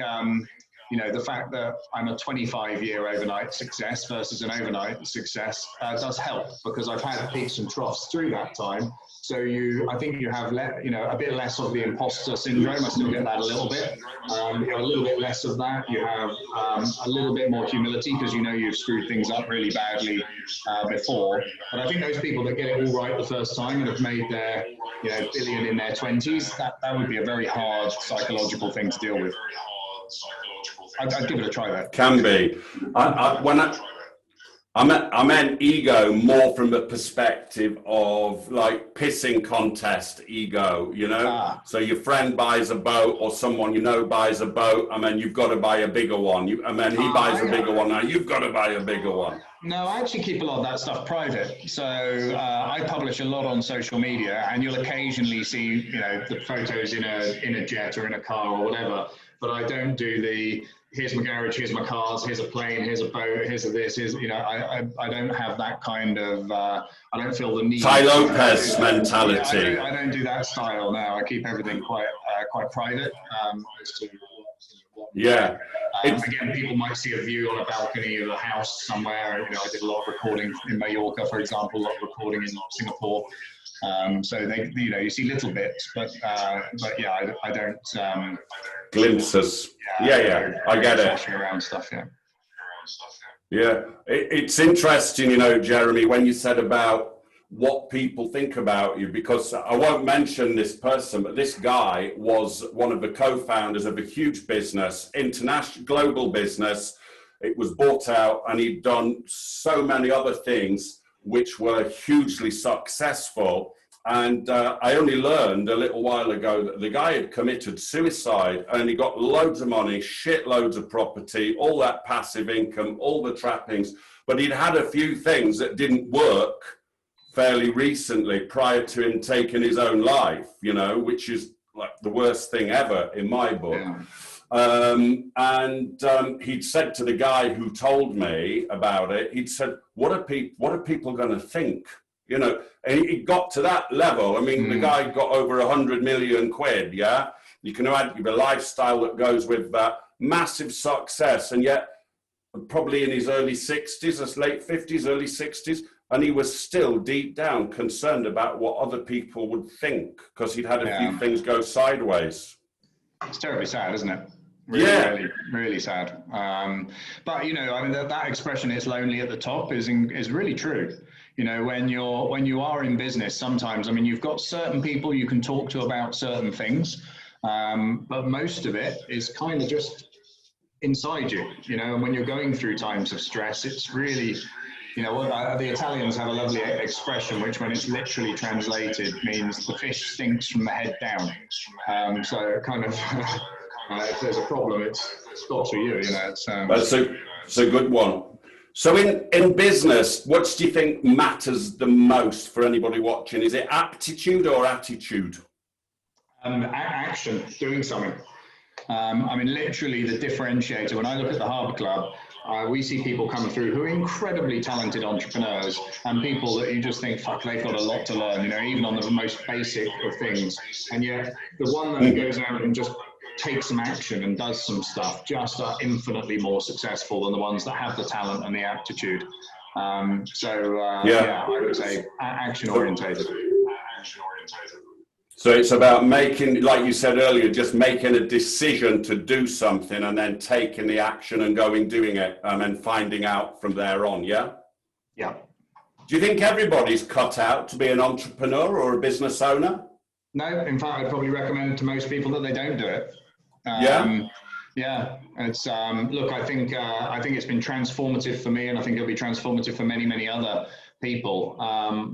The fact that I'm a 25-year overnight success versus an overnight success does help because I've had peaks and troughs through that time. So I think you have a bit less of the imposter syndrome. I still get that a little bit. You have a little bit less of that. You have a little bit more humility because you've screwed things up really badly before. But I think those people that get it all right the first time and have made their billion in their 20s, that would be a very hard psychological thing to deal with. I'd give it a try there. Can be. I meant ego more from the perspective of like pissing contest ego, So your friend buys a boat or someone buys a boat, and then you've got to buy a bigger one. And then he buys a bigger one, now you've got to buy a bigger one. No, I actually keep a lot of that stuff private. So I publish a lot on social media, and you'll occasionally see, the photos in a jet or in a car or whatever. But I don't do the here's my garage, here's my cars, here's a plane, here's a boat, here's this, I don't have that kind of, I don't feel the need. Ty Lopez mentality. I don't do that style now. I keep everything quite private. Again, people might see a view on a balcony of a house somewhere. I did a lot of recording in Mallorca, for example, a lot of recording in Singapore. So you see little bits, but yeah, I don't. Glimpses. Yeah, I get it. Around stuff, yeah. It's interesting, Jeremy, when you said about what people think about you, because I won't mention this person, but this guy was one of the co-founders of a huge business, international, global business. It was bought out, and he'd done so many other things which were hugely successful. And I only learned a little while ago that the guy had committed suicide, and he got loads of money, shitloads of property, all that passive income, all the trappings. But he'd had a few things that didn't work fairly recently prior to him taking his own life, which is like the worst thing ever in my book. Yeah. He'd said to the guy who told me about it, he'd said, what are people going to think you know, and it got to that level. I mean, the guy got over 100 million quid, yeah? You can imagine the lifestyle that goes with that, massive success, and yet probably in his early 60s, his late 50s, early 60s, and he was still deep down concerned about what other people would think, because he'd had a few things go sideways. It's terribly sad, isn't it? Really, really sad. But you know, I mean, that expression "it's lonely at the top" is really true. You know, when you are in business, sometimes, I mean, you've got certain people you can talk to about certain things, but most of it is kind of just inside you. You know, and when you're going through times of stress, it's really, you know, the Italians have a lovely expression, which when it's literally translated means the fish stinks from the head down. So kind of, if there's a problem, it's got to you, you know. It's a good one. So in business, what do you think matters the most for anybody watching? Is it aptitude or attitude? Action, doing something. I mean, literally the differentiator. When I look at the Harbour Club, we see people come through who are incredibly talented entrepreneurs and people that you just think, fuck, they've got a lot to learn, you know, even on the most basic of things. And yet the one that goes out and just takes some action and does some stuff just are infinitely more successful than the ones that have the talent and the aptitude. I would say action orientated. So it's about making, like you said earlier, just making a decision to do something and then taking the action and doing it and then finding out from there on, yeah? Yeah. Do you think everybody's cut out to be an entrepreneur or a business owner? No, in fact, I'd probably recommend to most people that they don't do it. Yeah, it's look, I think it's been transformative for me, and I think it'll be transformative for many, many other people.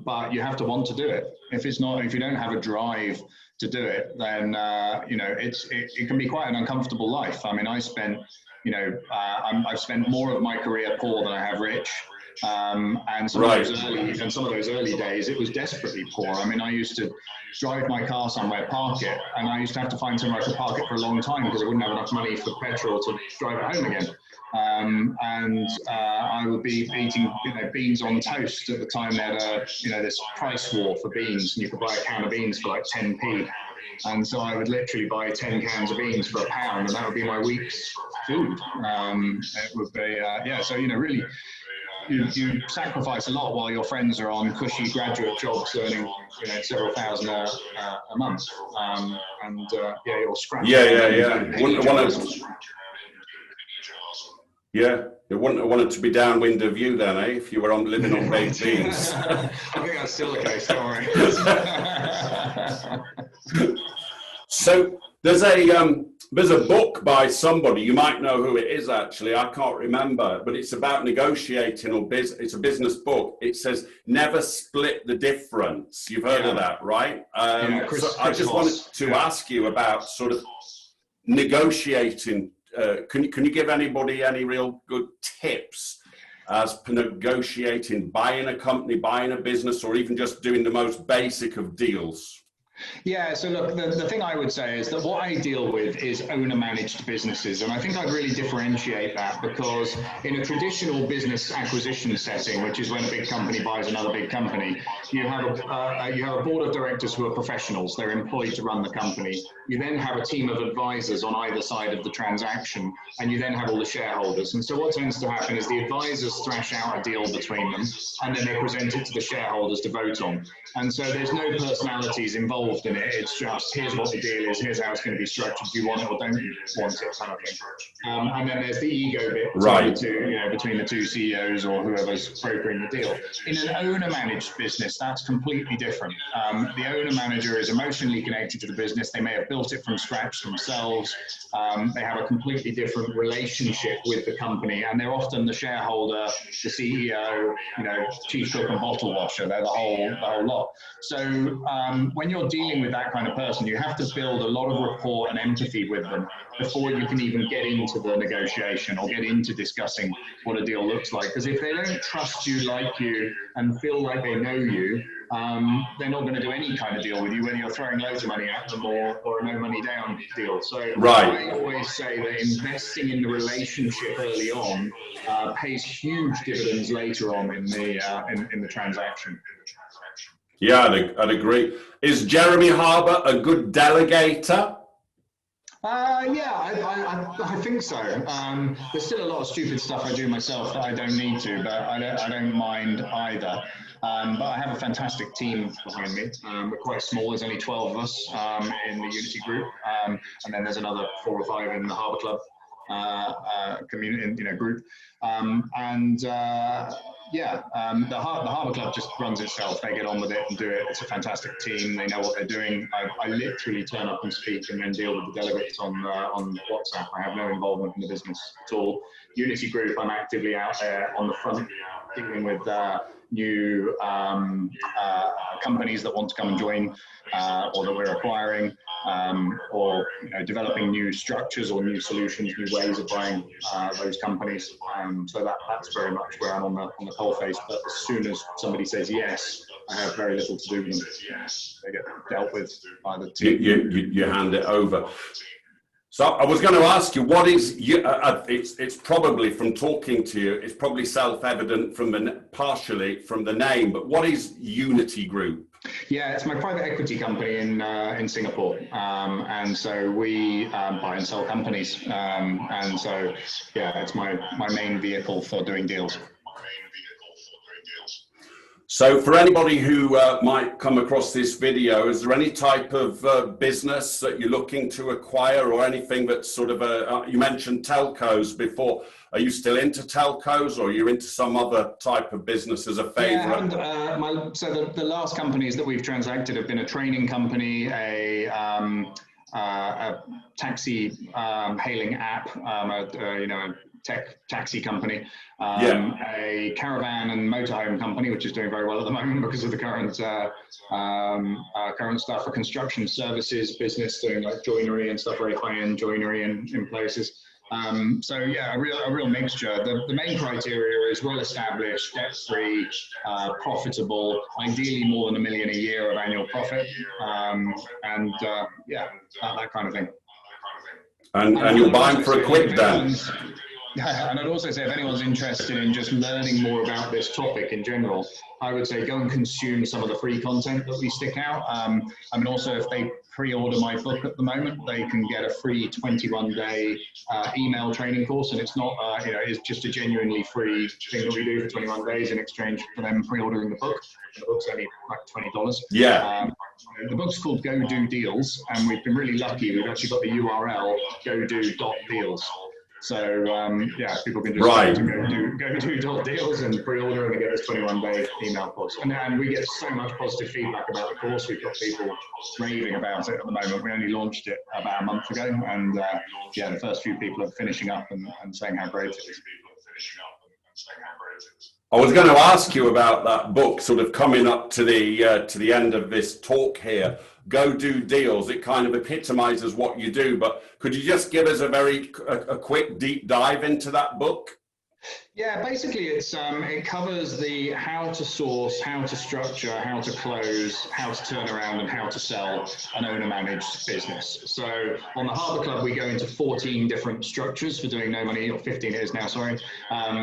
But you have to want to do it. If you don't have a drive to do it, then you know, it can be quite an uncomfortable life. I mean, I've spent more of my career poor than I have rich. And some of those early days, it was desperately poor. I mean, I used to drive my car somewhere, park it, and I used to have to find somewhere I could park it for a long time because I wouldn't have enough money for petrol to drive it home again. I would be eating, you know, beans on toast. At the time they had this price war for beans, and you could buy a can of beans for like 10p. And so I would literally buy 10 cans of beans for £1, and that would be my week's food. It would be, so, you know, really, you sacrifice a lot while your friends are on cushy graduate jobs earning, you know, several thousand a month. You're scrapping. You wouldn't have wanted to be downwind of you then, eh? If you were living on baked beans. I think that's still the case, don't worry. So there's a book by somebody, you might know who it is actually, I can't remember, but it's about negotiating it's a business book. It says, never split the difference. You've heard of that, right? So I just wanted to ask you about sort of negotiating. Can you give anybody any real good tips as per negotiating, buying a company, buying a business, or even just doing the most basic of deals? Yeah, so look, the thing I would say is that what I deal with is owner-managed businesses, and I think I'd really differentiate that, because in a traditional business acquisition setting, which is when a big company buys another big company, you have a board of directors who are professionals. They're employed to run the company. You then have a team of advisors on either side of the transaction, and you then have all the shareholders. And so what tends to happen is the advisors thrash out a deal between them, and then they present it to the shareholders to vote on. And so there's no personalities involved in it. It's just, here's what the deal is, here's how it's going to be structured, do you want it or don't you want it, kind of thing. And then there's the ego bit between the two CEOs or whoever's brokering the deal. In an owner-managed business, that's completely different. The owner-manager is emotionally connected to the business. They may have built it from scratch themselves. They have a completely different relationship with the company, and they're often the shareholder, the CEO, you know, chief cook and bottle washer. They're the whole lot. So when you're dealing with that kind of person, you have to build a lot of rapport and empathy with them before you can even get into the negotiation or get into discussing what a deal looks like. Because if they don't trust you, like you, and feel like they know you, they're not going to do any kind of deal with you, whether you're throwing loads of money at them or a no money down deal. So I always say that investing in the relationship early on pays huge dividends later on in the transaction. Yeah, I'd agree. Is Jeremy Harbour a good delegator? Yeah, I think so. There's still a lot of stupid stuff I do myself that I don't need to, but I don't mind either. But I have a fantastic team behind me. We're quite small. There's only 12 of us in the Unity group, and then there's another 4 or 5 in the Harbour Club community, group. The Harbour Club just runs itself. They get on with it and do it. It's a fantastic team. They know what they're doing. I literally turn up and speak and then deal with the delegates on WhatsApp. I have no involvement in the business at all. Unity Group, I'm actively out there on the front dealing with new companies that want to come and join or that we're acquiring, or developing new structures or new solutions, new ways of buying those companies. So that's very much where I'm on the coalface. But as soon as somebody says yes, I have very little to do with them. They get dealt with by the team. You hand it over. So I was going to ask you, what is it's probably, from talking to you, it's probably self-evident partially from the name, but what is Unity Group? Yeah, it's my private equity company in Singapore, and so we buy and sell companies, and so yeah, it's my main vehicle for doing deals. So for anybody who might come across this video, is there any type of business that you're looking to acquire, or anything that's sort of you mentioned telcos before. Are you still into telcos, or are you into some other type of business as a favourite? Yeah, so the last companies that we've transacted have been a training company, a taxi hailing app, a tech taxi company, a caravan and motorhome company, which is doing very well at the moment because of the current stuff, a construction services business doing like joinery and stuff, very high-end joinery in places. So yeah, a real mixture. The main criteria is well established, debt-free, profitable, ideally more than $1 million a year of annual profit, that kind of thing. And you're buying for a quick then. And I'd also say if anyone's interested in just learning more about this topic in general, I would say go and consume some of the free content that we stick out. Also if they pre-order my book at the moment, they can get a free 21-day email training course, and it's not, it's just a genuinely free thing that we do for 21 days in exchange for them pre-ordering the book. The book's only like $20. Yeah. The book's called Go Do Deals, and we've been really lucky. We've actually got the URL godo.deals. So people can just go do deals and pre-order and get this 21-day email course. And we get so much positive feedback about the course. We've got people raving about it at the moment. We only launched it about a month ago, and the first few people are finishing up and saying how great it is. I was going to ask you about that book, sort of coming up to the end of this talk here. Go Do Deals. It kind of epitomizes what you do, but could you just give us a quick deep dive into that book? Yeah, basically it covers the how to source, how to structure, how to close, how to turn around, and how to sell an owner-managed business. So on the Harbour Club, we go into 14 different structures for doing no money, or 15 it is now, sorry.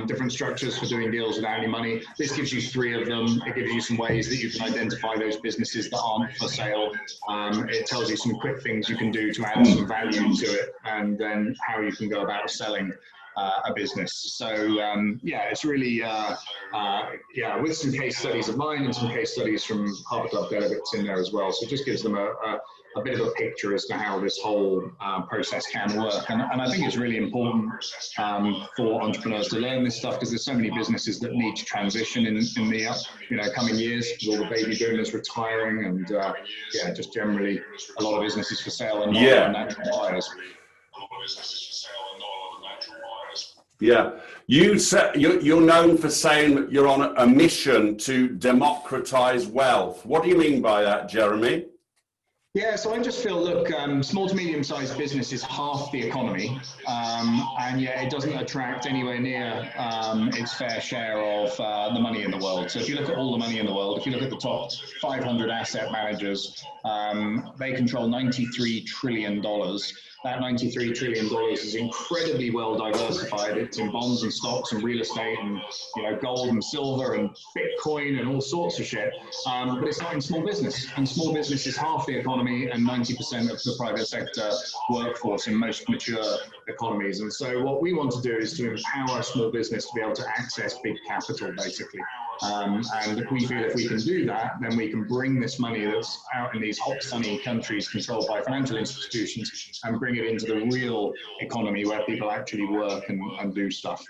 Different structures for doing deals without any money. This gives you 3 of them. It gives you some ways that you can identify those businesses that aren't for sale. It tells you some quick things you can do to add some value to it, and then how you can go about selling a business. So it's really with some case studies of mine and some case studies from Harbour Club delegates in there as well. So it just gives them a bit of a picture as to how this whole process can work. And I think it's really important for entrepreneurs to learn this stuff, because there's so many businesses that need to transition in the coming years, with all the baby boomers retiring, and just generally a lot of businesses for sale and not natural buyers. Yeah, you're known for saying that you're on a mission to democratize wealth. What do you mean by that, Jeremy? Yeah, so I just feel, look, small to medium-sized business is half the economy, and yet it doesn't attract anywhere near its fair share of the money in the world. So if you look at all the money in the world, if you look at the top 500 asset managers, they control $93 trillion. That $93 trillion is incredibly well diversified. It's in bonds and stocks and real estate and gold and silver and Bitcoin and all sorts of shit. But it's not in small business. And small business is half the economy and 90% of the private sector workforce in most mature economies. And so what we want to do is to empower small business to be able to access big capital, basically. And we feel if we can do that, then we can bring this money that's out in these hot, sunny countries controlled by financial institutions and bring it into the real economy where people actually work and do stuff.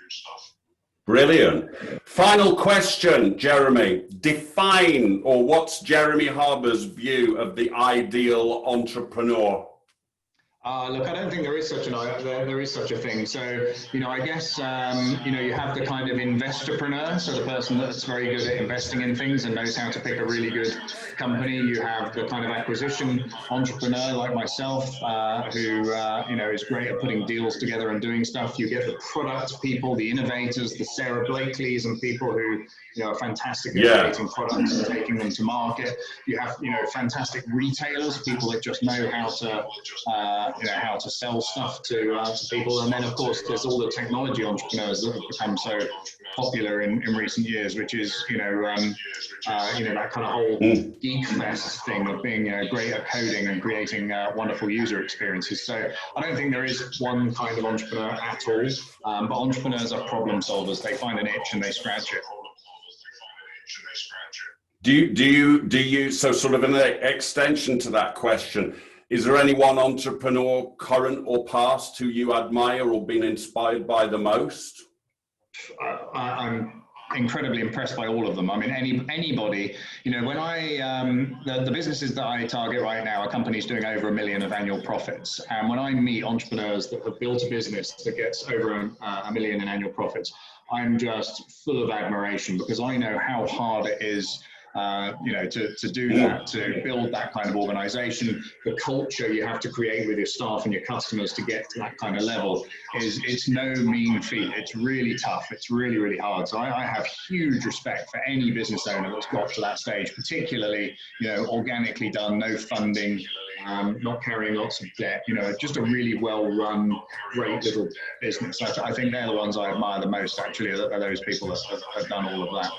Brilliant. Final question, Jeremy. Define, or what's Jeremy Harbour's view of the ideal entrepreneur? Look, I don't think there is such a thing. So, I guess, you have the kind of investorpreneur, so the person that's very good at investing in things and knows how to pick a really good company. You have the kind of acquisition entrepreneur like myself, who, is great at putting deals together and doing stuff. You get the product people, the innovators, the Sarah Blakeleys and people who, are fantastic at creating products and taking them to market. You have, fantastic retailers, people that just know how to sell stuff to people. And then, of course, there's all the technology entrepreneurs that have become so popular in recent years, which is, that kind of whole geek fest thing of being great at coding and creating wonderful user experiences. So I don't think there is one kind of entrepreneur at all, but entrepreneurs are problem solvers. They find an itch and they scratch it. Do you, so sort of an extension to that question, is there any one entrepreneur, current or past, who you admire or been inspired by the most? I'm incredibly impressed by all of them. I mean, anybody, when the businesses that I target right now are companies doing over $1 million of annual profits. And when I meet entrepreneurs that have built a business that gets over $1 million in annual profits, I'm just full of admiration because I know how hard it is to do that, to build that kind of organization. The culture you have to create with your staff and your customers to get to that kind of level it's no mean feat. It's really tough. It's really, really hard. So I have huge respect for any business owner that's got to that stage, particularly, organically done, no funding, not carrying lots of debt, just a really well-run, great little business. I think they're the ones I admire the most, actually, are those people that have done all of that.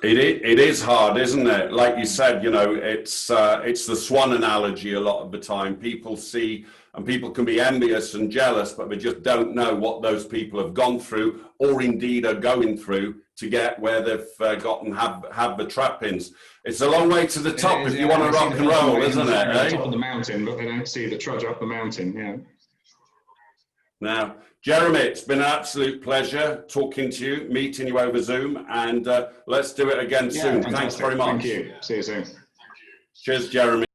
It is hard, isn't it? Like you said, it's the swan analogy a lot of the time. People see, and people can be envious and jealous, but they just don't know what those people have gone through or indeed are going through to get where they've got and have the trappings. It's a long way to the top if you want to rock and roll, isn't it? At the top of the mountain, but they don't see the trudge up the mountain, yeah. Now, Jeremy, it's been an absolute pleasure talking to you, meeting you over Zoom, and let's do it again soon. Thanks very much. Thank you. See you soon. Cheers, Jeremy.